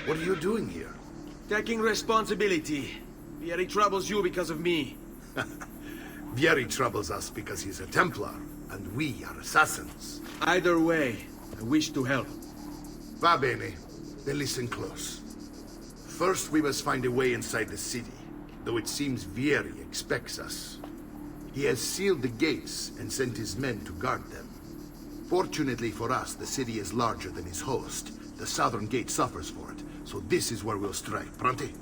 what are you doing here? Taking responsibility. Vieri troubles you because of me. Vieri troubles us because he's a Templar, and we are assassins. Either way, I wish to help. Va bene. Then listen close. First, we must find a way inside the city, though it seems Vieri expects us. He has sealed the gates and sent his men to guard them. Fortunately for us, the city is larger than his host. The southern gate suffers for it, so this is where we'll strike. Pronti?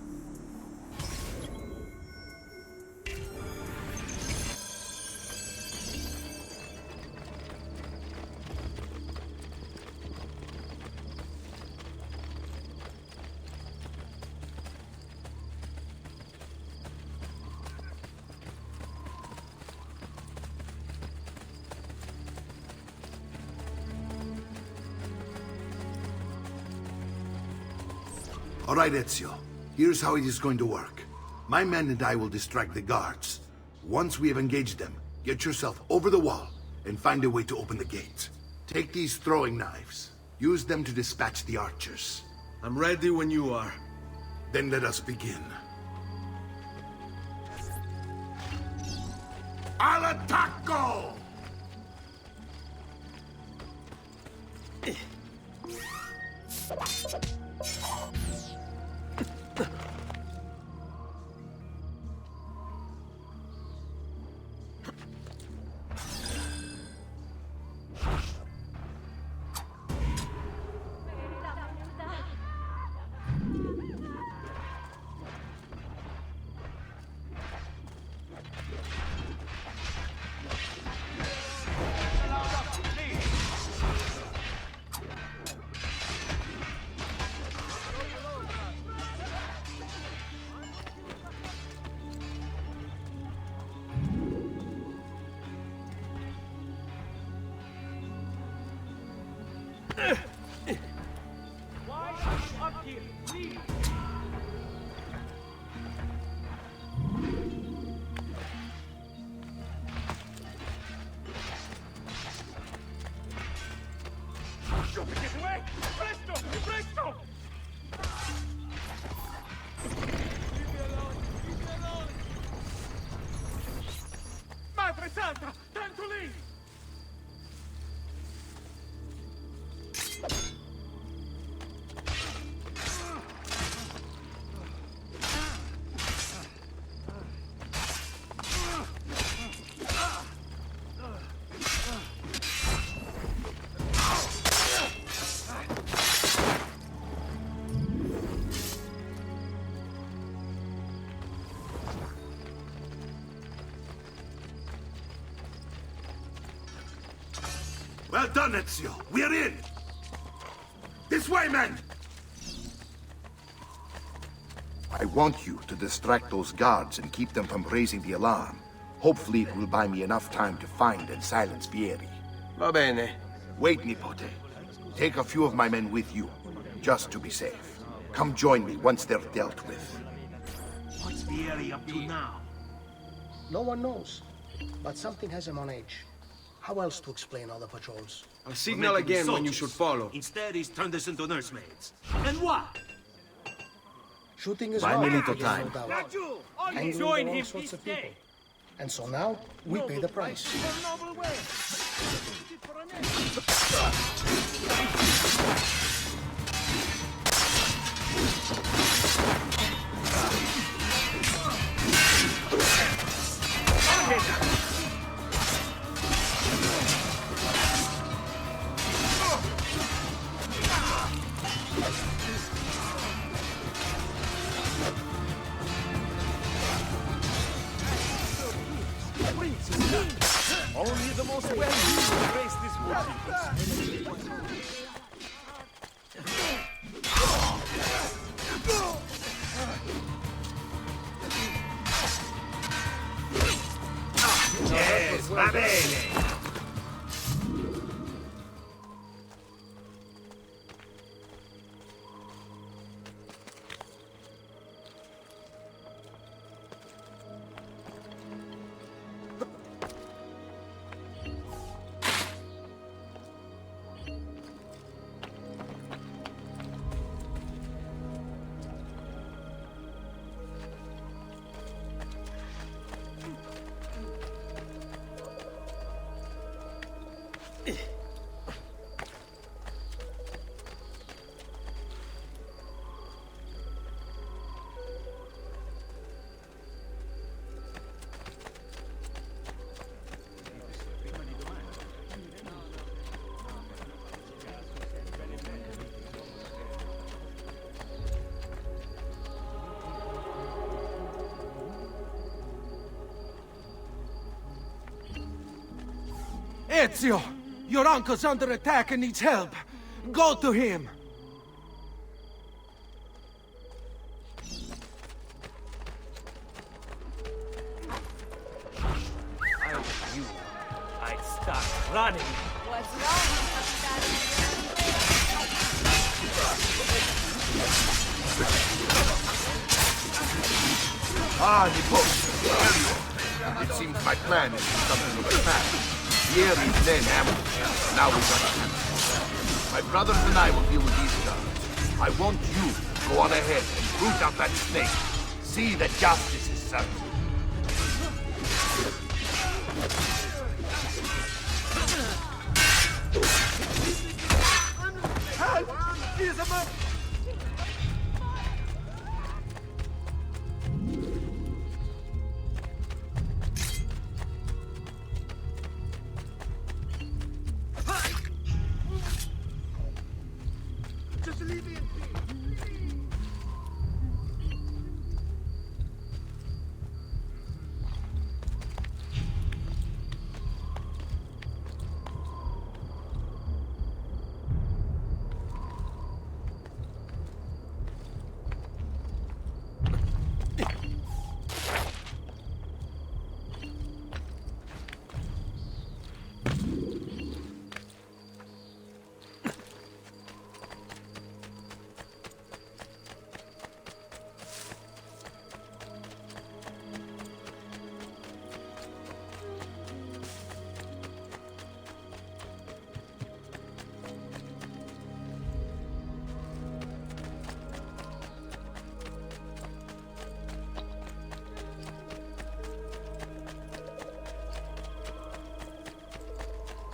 All right, Ezio. Here's how it is going to work. My men and I will distract the guards. Once we have engaged them, get yourself over the wall and find a way to open the gate. Take these throwing knives. Use them to dispatch the archers. I'm ready when you are. Then let us begin. Al attacco! Why are you up here? Leave! Get away! Presto! Presto! Leave me alone! Leave me alone! Madre Santa! Time to leave! Well done, Ezio. We're in! This way, men! I want you to distract those guards and keep them from raising the alarm. Hopefully it will buy me enough time to find and silence Vieri. Va bene. Wait, Nipote. Take a few of my men with you, just to be safe. Come join me once they're dealt with. What's Vieri up to now? No one knows, but something has him on edge. How else to explain all the patrols? I'll signal again when you should follow. Instead, he's turned us into nursemaids. And what? Shooting is Buy hard, me little no time. doubt. Raju! Handling the Join wrong him sorts of this people. day! And so now, we pay the price. Noble way! For an Only the most well-used embrace this Yes, va bene! Ezio! Your uncle's under attack and needs help. Go to him! I were you, I'd start running. What's wrong Ah, Nipo. It seems my plan is something of a snap. Here is then ambushed. Now we got a My brothers and I will deal with these guards. I want you to go on ahead and root out that snake. See that justice is served. Help! He's a Just leave me in peace.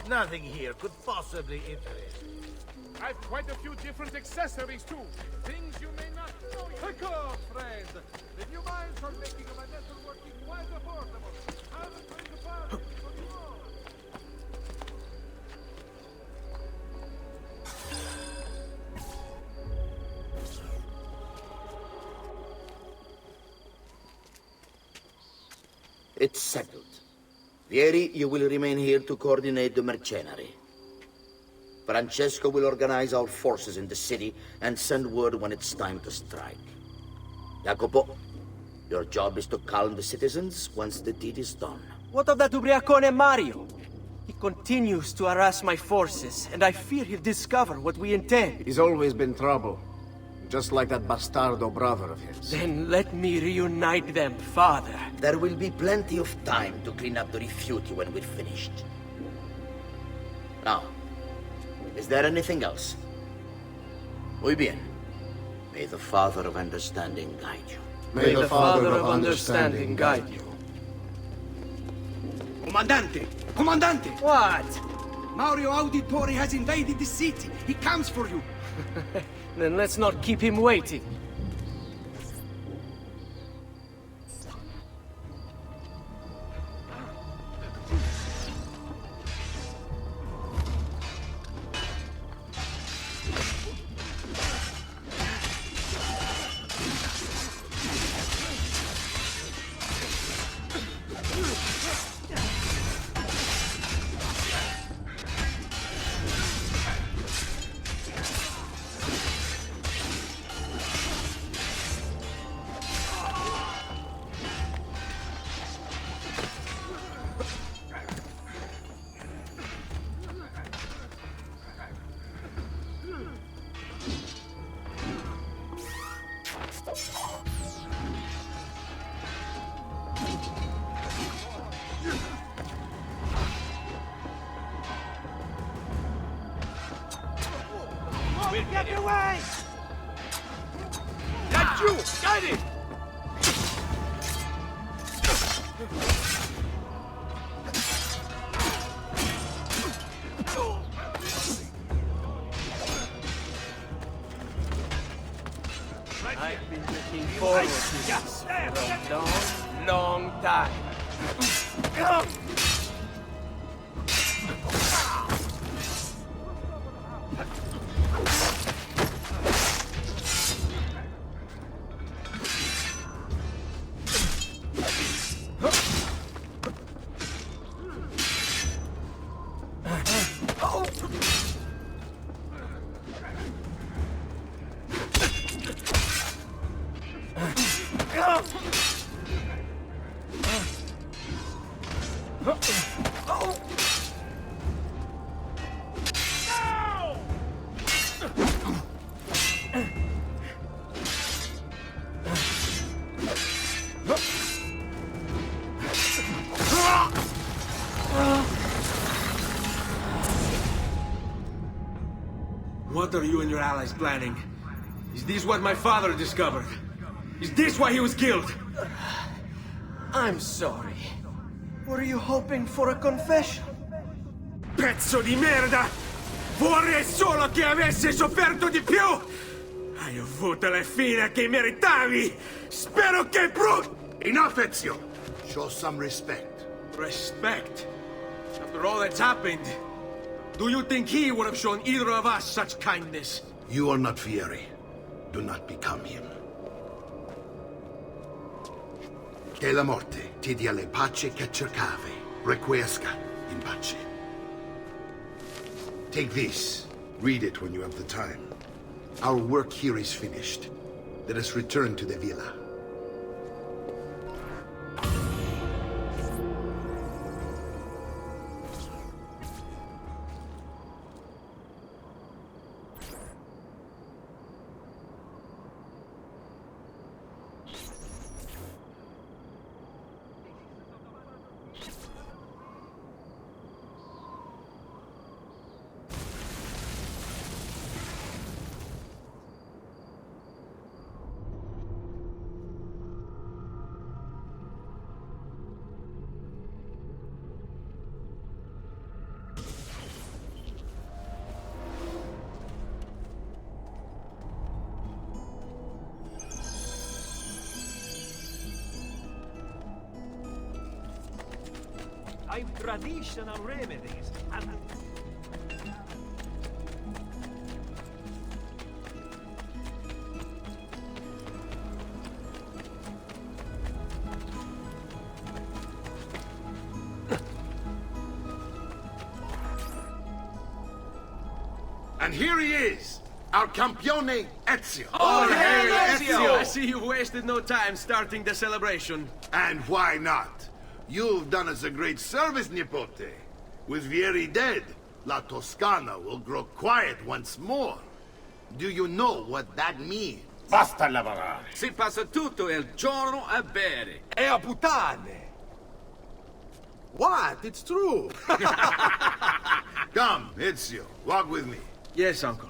Nothing here could possibly interest you. I've quite a few different accessories too. Things you may not know. Take off, friend. The new mines are making my metalworking quite affordable. Have a drink party for you all. It's settled. Vieri, you will remain here to coordinate the mercenary. Francesco will organize our forces in the city and send word when it's time to strike. Jacopo, your job is to calm the citizens once the deed is done. What of that Ubriacone Mario? He continues to harass my forces, and I fear he'll discover what we intend. He's always been trouble. Just like that bastardo brother of his. Then let me reunite them, father. There will be plenty of time to clean up the Rifiuti when we're finished. Now, is there anything else? Muy bien. May the Father of Understanding guide you. May the Father of Understanding guide you. Comandante! Comandante! What? Mario Auditore has invaded the city. He comes for you. Then let's not keep him waiting. Get away! That's you! Got it! I've been looking forward to this for a long, long time. What are you and your allies planning? Is this what my father discovered? Is this why he was killed? I'm sorry. Were you hoping for a confession? Pezzo di merda! Vorrei solo che avessi sofferto di più! Hai avuto la fine che meritavi! Spero che Enough, Ezio! Show some respect. Respect? After all that's happened, do you think he would have shown either of us such kindness? You are not Fieri. Do not become him. Che la morte ti dia le pace che cercavi. Requiesca in pace. Take this. Read it when you have the time. Our work here is finished. Let us return to the villa. I've traditional remedies. And here he is, our campione Ezio. Oh, hey, Ezio! I see you've wasted no time starting the celebration. And why not? You've done us a great service, Nipote. With Vieri dead, La Toscana will grow quiet once more. Do you know what that means? Basta lavorare. Si passa tutto il giorno a bere. E a puttane! What? It's true! Come, Ezio, walk with me. Yes, uncle.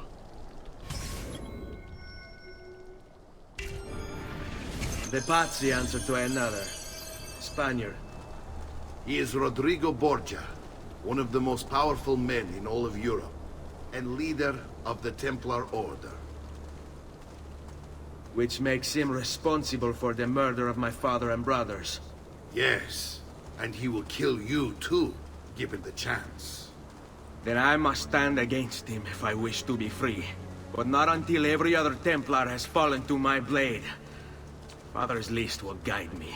The Pazzi answer to another. Spaniard. He is Rodrigo Borgia, one of the most powerful men in all of Europe, and leader of the Templar Order. Which makes him responsible for the murder of my father and brothers. Yes, and he will kill you too, given the chance. Then I must stand against him if I wish to be free. But not until every other Templar has fallen to my blade. Father's list will guide me.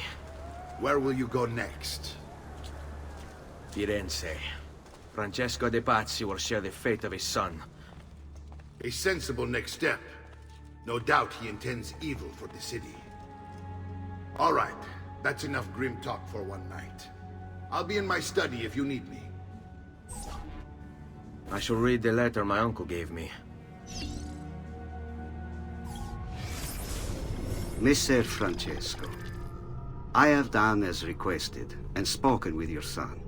Where will you go next? Firenze. Francesco de Pazzi will share the fate of his son. A sensible next step. No doubt he intends evil for the city. All right, that's enough grim talk for one night. I'll be in my study if you need me. I shall read the letter my uncle gave me. Messer Francesco, I have done as requested and spoken with your son.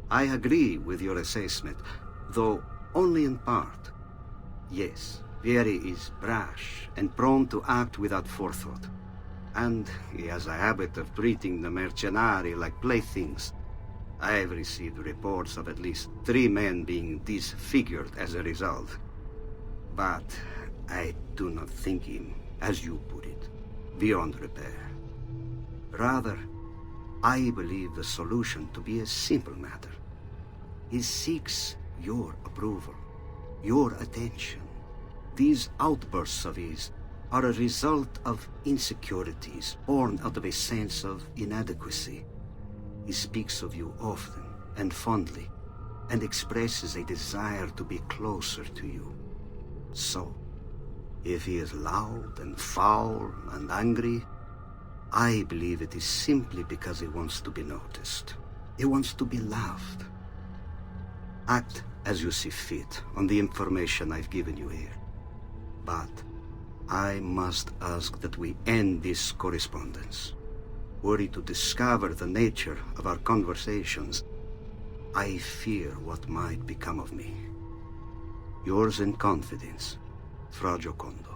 I agree with your assessment, though only in part. Yes, Vieri is brash and prone to act without forethought. And he has a habit of treating the mercenari like playthings. I have received reports of at least 3 men being disfigured as a result. But I do not think him, as you put it, beyond repair. Rather, I believe the solution to be a simple matter. He seeks your approval, your attention. These outbursts of his are a result of insecurities born out of a sense of inadequacy. He speaks of you often and fondly, and expresses a desire to be closer to you. So, if he is loud and foul and angry, I believe it is simply because he wants to be noticed. He wants to be loved. Act as you see fit on the information I've given you here. But I must ask that we end this correspondence. Were he to discover the nature of our conversations, I fear what might become of me. Yours in confidence, Fra Giocondo.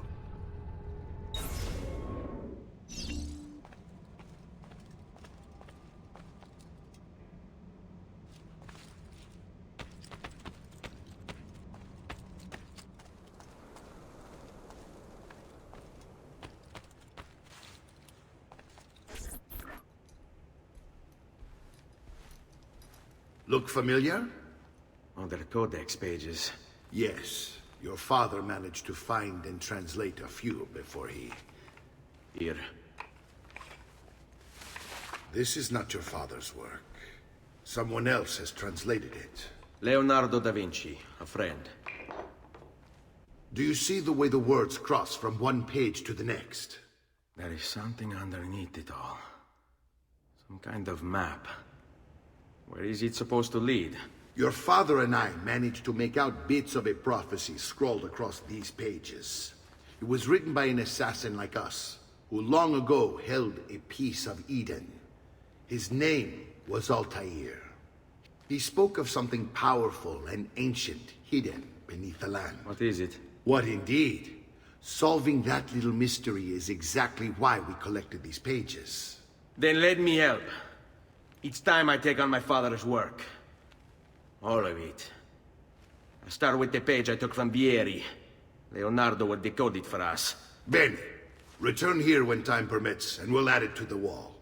Look familiar? Other codex pages. Yes. Your father managed to find and translate a few before he... Here. This is not your father's work. Someone else has translated it. Leonardo da Vinci, a friend. Do you see the way the words cross from one page to the next? There is something underneath it all. Some kind of map. Where is it supposed to lead? Your father and I managed to make out bits of a prophecy scrawled across these pages. It was written by an assassin like us, who long ago held a piece of Eden. His name was Altair. He spoke of something powerful and ancient hidden beneath the land. What is it? What indeed? Solving that little mystery is exactly why we collected these pages. Then let me help. Each time I take on my father's work. All of it. I start with the page I took from Vieri. Leonardo will decode it for us. Bene. Return here when time permits, and we'll add it to the wall.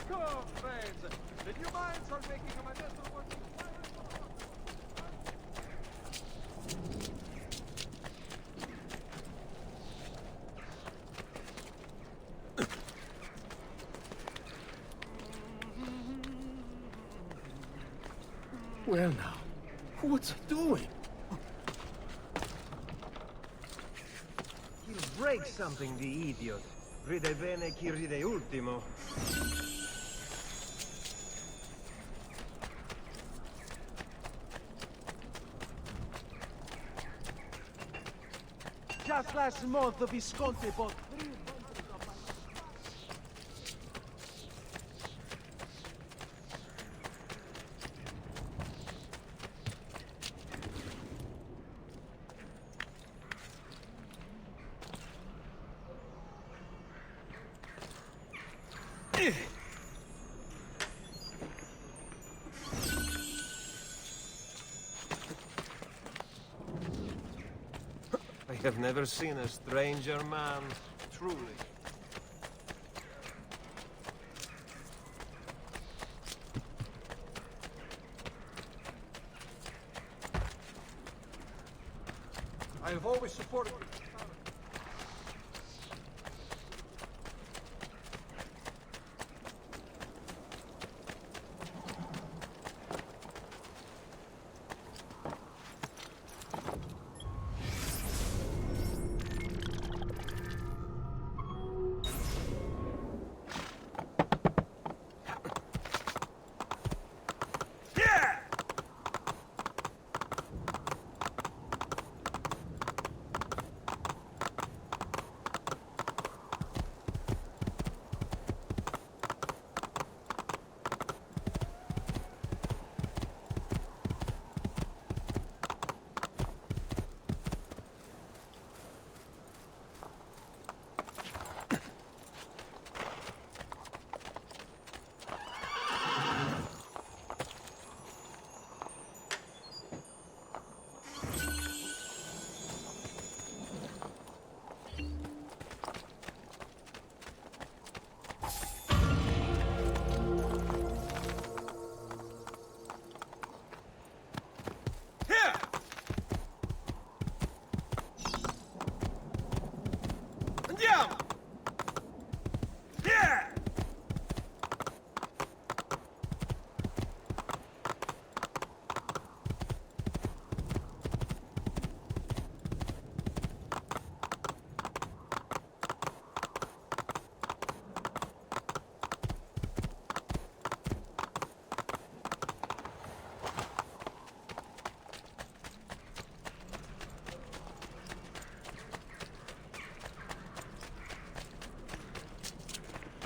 Come, friends! The new mines are making a Manesto working Well now, what's he doing? He'll break something, the idiot. Ride bene chi ride ultimo. Just last month, the Visconti bought 3 bundles of my... I have never seen a stranger man, truly. I have always supported you.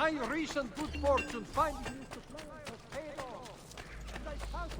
My recent good fortune finding you supplies has paid off. And I found...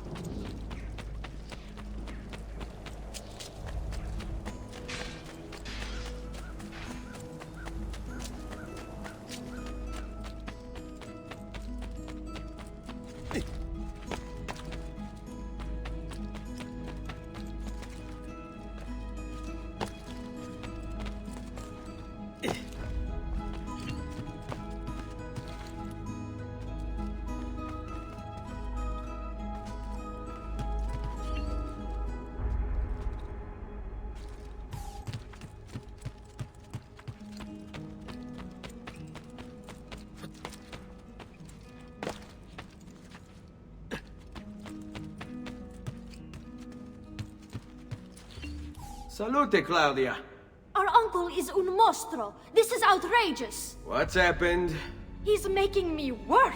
Salute, Claudia. Our uncle is un mostro. This is outrageous. What's happened? He's making me work.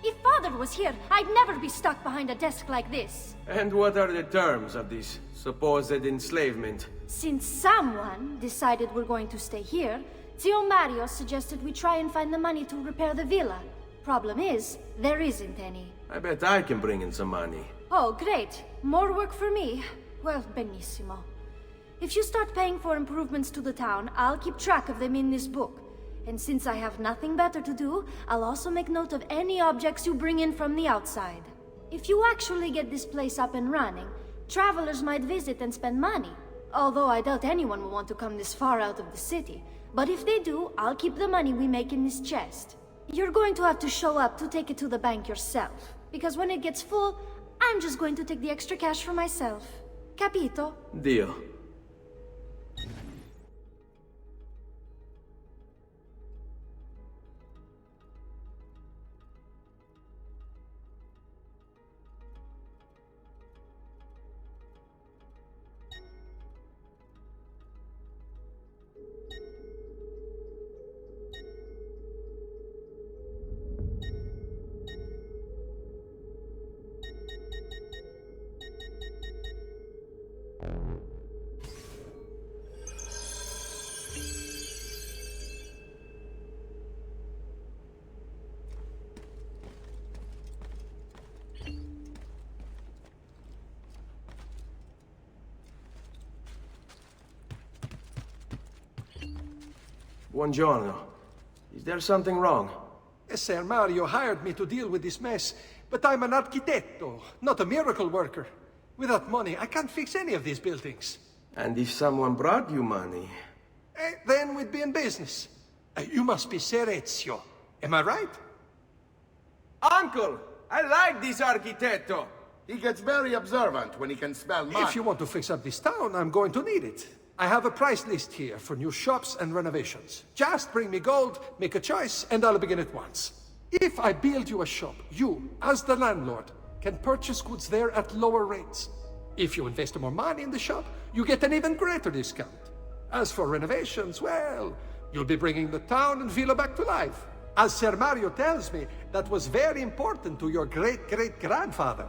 If Father was here, I'd never be stuck behind a desk like this. And what are the terms of this supposed enslavement? Since someone decided we're going to stay here, Zio Mario suggested we try and find the money to repair the villa. Problem is, there isn't any. I bet I can bring in some money. Oh, great. More work for me. Well, benissimo. If you start paying for improvements to the town, I'll keep track of them in this book. And since I have nothing better to do, I'll also make note of any objects you bring in from the outside. If you actually get this place up and running, travelers might visit and spend money. Although I doubt anyone will want to come this far out of the city. But if they do, I'll keep the money we make in this chest. You're going to have to show up to take it to the bank yourself. Because when it gets full, I'm just going to take the extra cash for myself. Capito? Deal. Buongiorno. Is there something wrong? Ser Mario hired me to deal with this mess, but I'm an architetto, not a miracle worker. Without money, I can't fix any of these buildings. And if someone brought you money? Then we'd be in business. You must be Ser Ezio. Am I right? Uncle! I like this architetto! He gets very observant when he can smell money. If you want to fix up this town, I'm going to need it. I have a price list here for new shops and renovations. Just bring me gold, make a choice, and I'll begin at once. If I build you a shop, you, as the landlord, can purchase goods there at lower rates. If you invest more money in the shop, you get an even greater discount. As for renovations, well, you'll be bringing the town and villa back to life. As Ser Mario tells me, that was very important to your great-great-grandfather.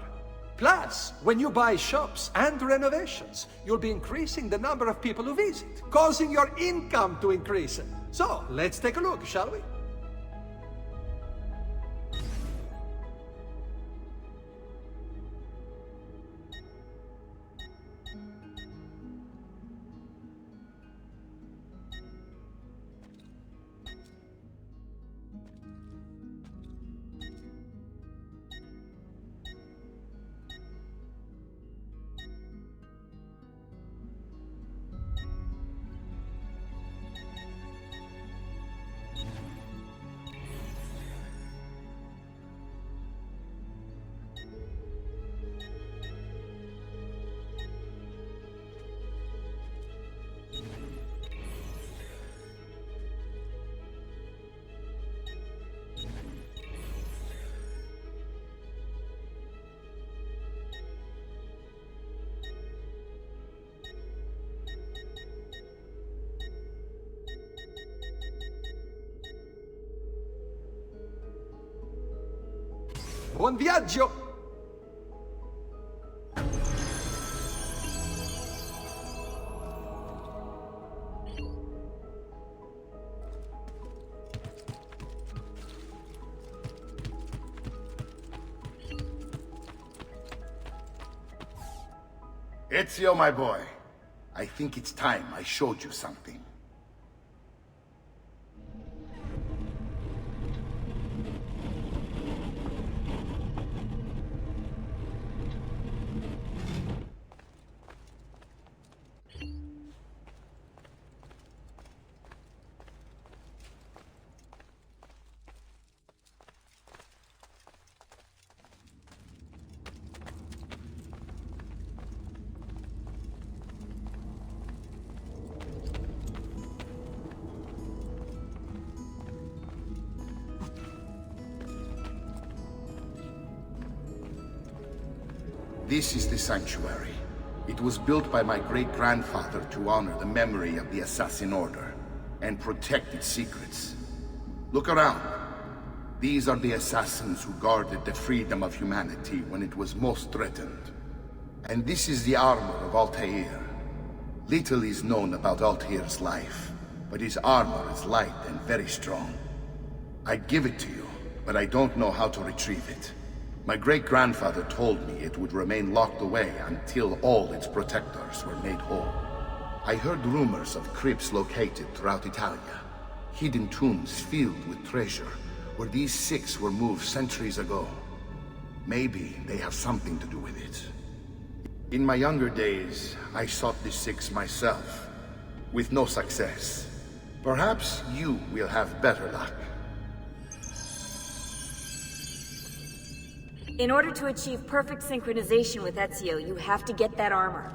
Plus, when you buy shops and renovations, you'll be increasing the number of people who visit, causing your income to increase. So, let's take a look, shall we? Buon viaggio! Ezio, my boy. I think it's time I showed you something. This is the sanctuary. It was built by my great-grandfather to honor the memory of the Assassin Order and protect its secrets. Look around. These are the assassins who guarded the freedom of humanity when it was most threatened. And this is the armor of Altair. Little is known about Altair's life, but his armor is light and very strong. I'd give it to you, but I don't know how to retrieve it. My great-grandfather told me it would remain locked away until all its protectors were made whole. I heard rumors of crypts located throughout Italia, hidden tombs filled with treasure, where these six were moved centuries ago. Maybe they have something to do with it. In my younger days, I sought the six myself, with no success. Perhaps you will have better luck. In order to achieve perfect synchronization with Ezio, you have to get that armor.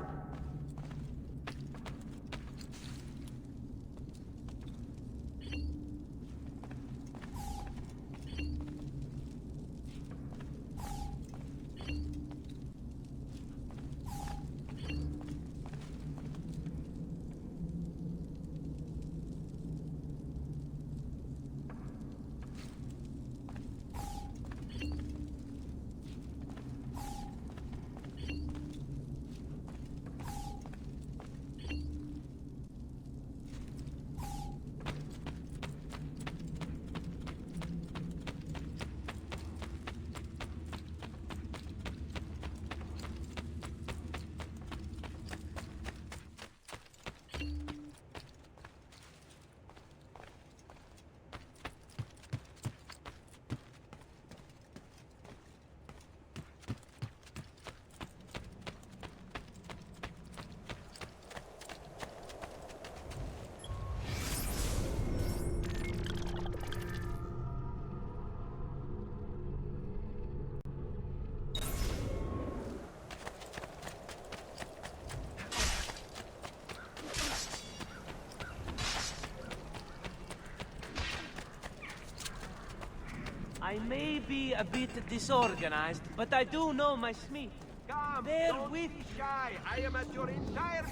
I may be a bit disorganized, but I do know my smith. Come, Bear don't with be shy. I am at your entire...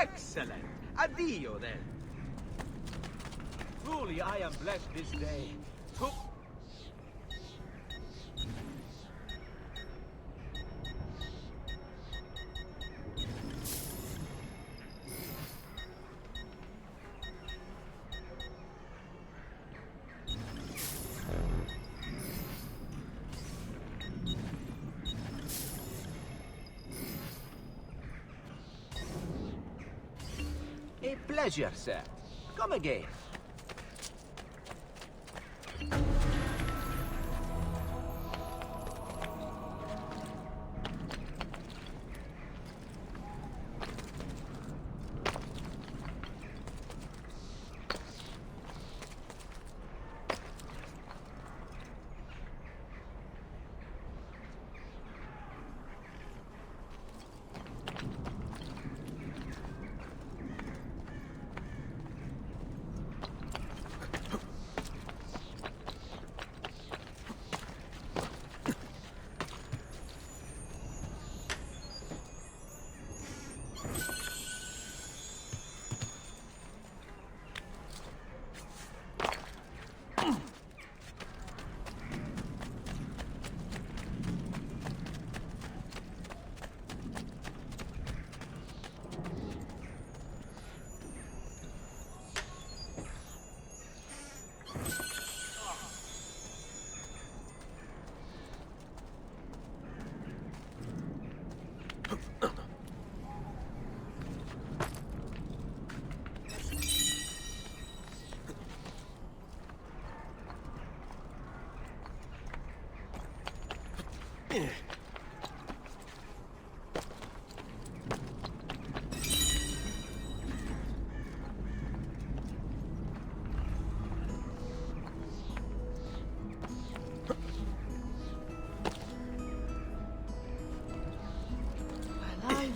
Excellent. Addio, then. Truly, I am blessed this day. A pleasure, sir. Come again.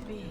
it be?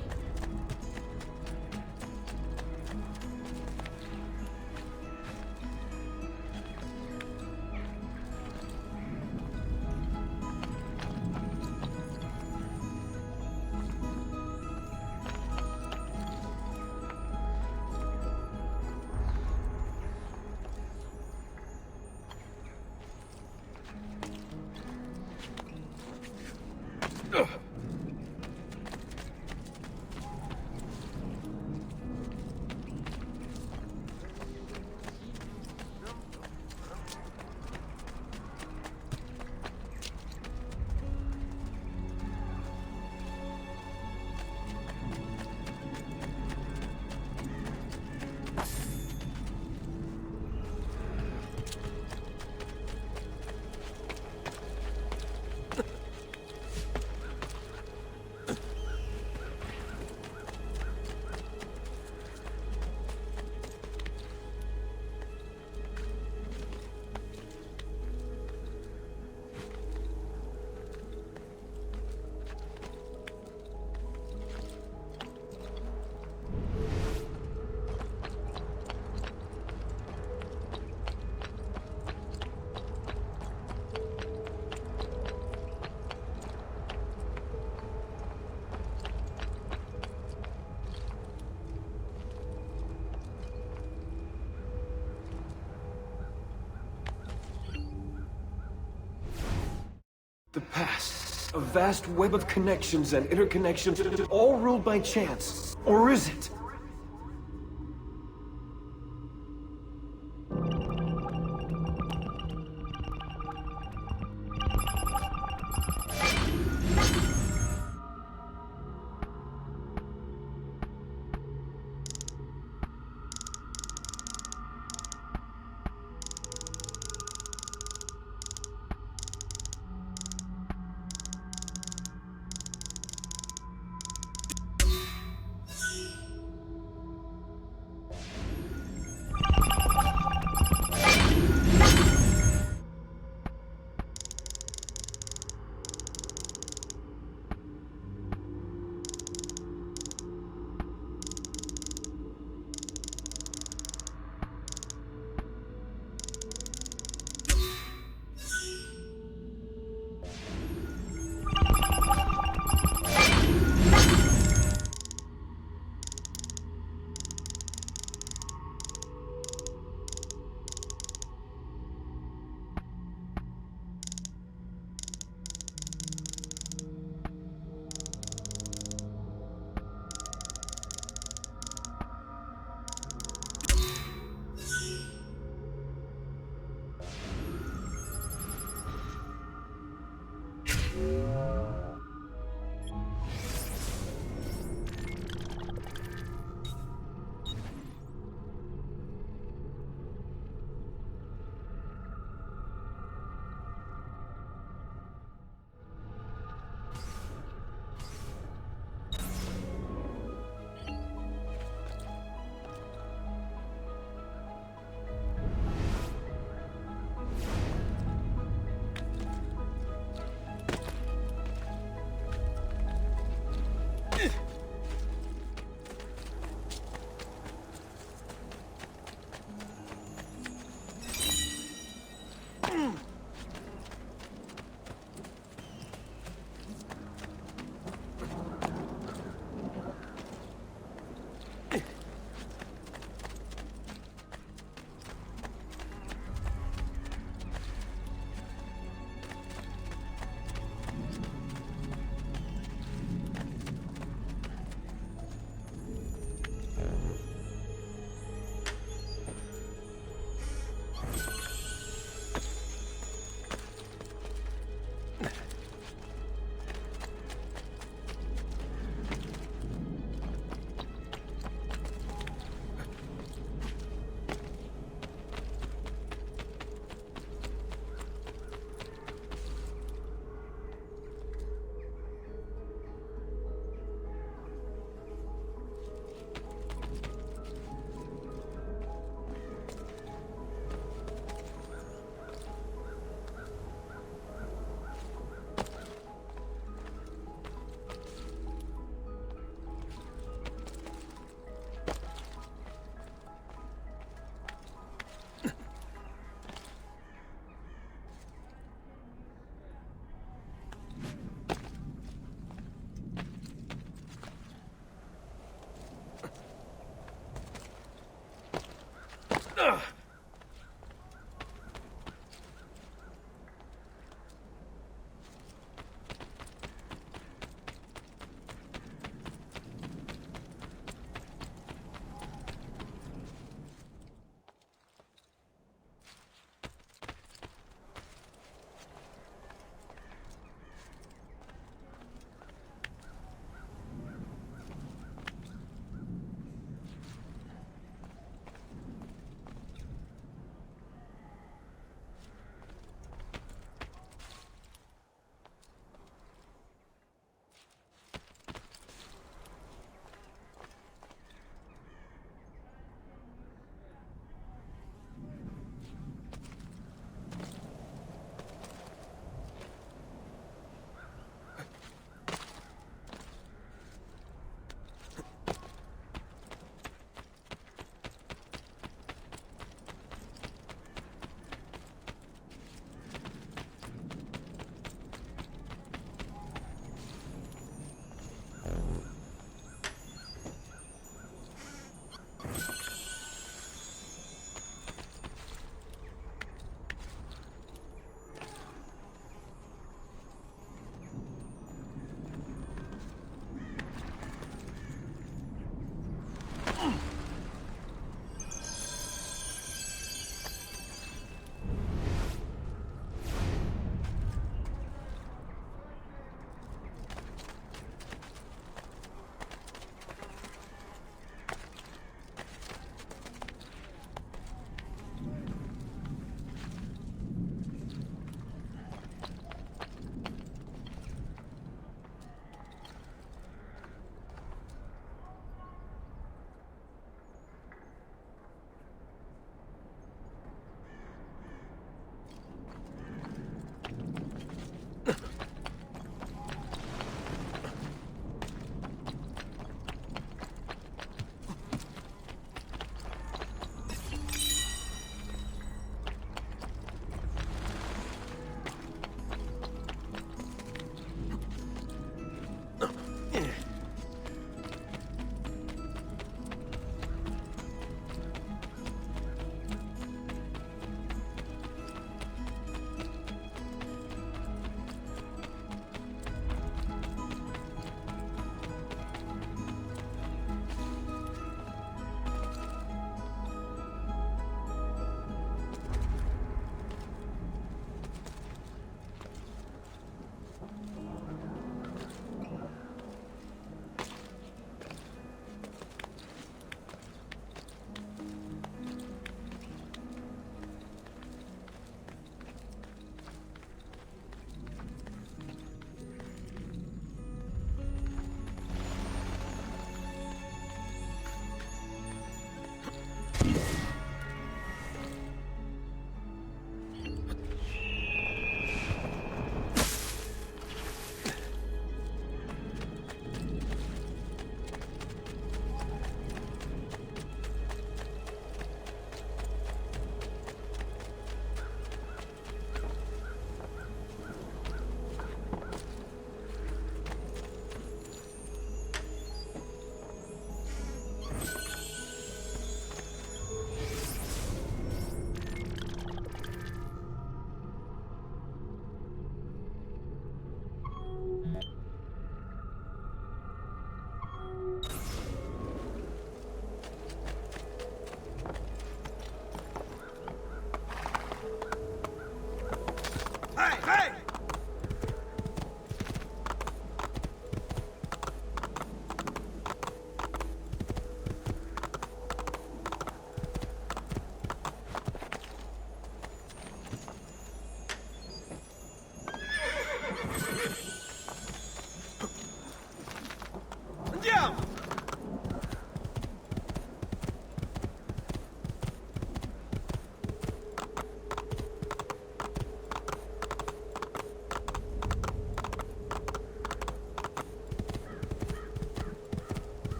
The past. A vast web of connections and interconnections, all ruled by chance. Or is it?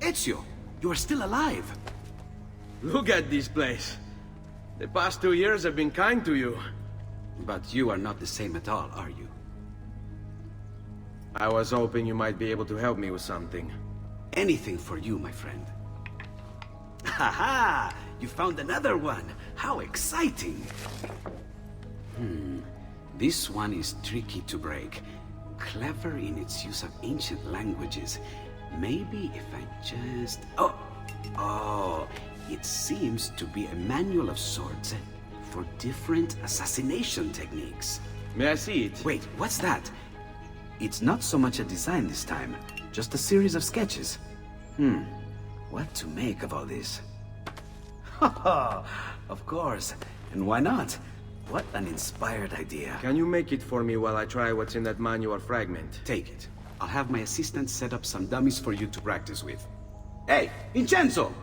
Ezio, you are still alive. Look at this place. The past 2 years have been kind to you. But you are not the same at all, are you? I was hoping you might be able to help me with something. Anything for you, my friend. Ha-ha! You found another one! How exciting! This one is tricky to break. Clever in its use of ancient languages. Maybe if I just... Oh, it seems to be a manual of sorts for different assassination techniques. May I see it? Wait, what's that? It's not so much a design this time, just a series of sketches. What to make of all this? Of course, and why not? What an inspired idea. Can you make it for me while I try what's in that manual fragment? Take it. I'll have my assistant set up some dummies for you to practice with. Hey, Vincenzo!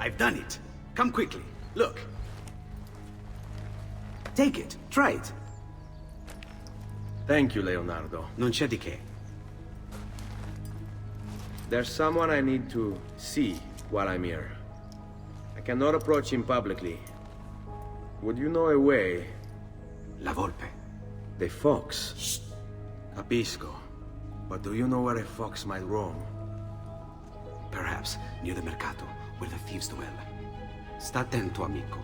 I've done it. Come quickly. Look. Take it. Try it. Thank you, Leonardo. Non c'è di che. There's someone I need to see while I'm here. I cannot approach him publicly. Would you know a way? La Volpe. The fox. Shh. Capisco. But do you know where a fox might roam? Perhaps near the mercato, where the thieves dwell. Sta attento, amico.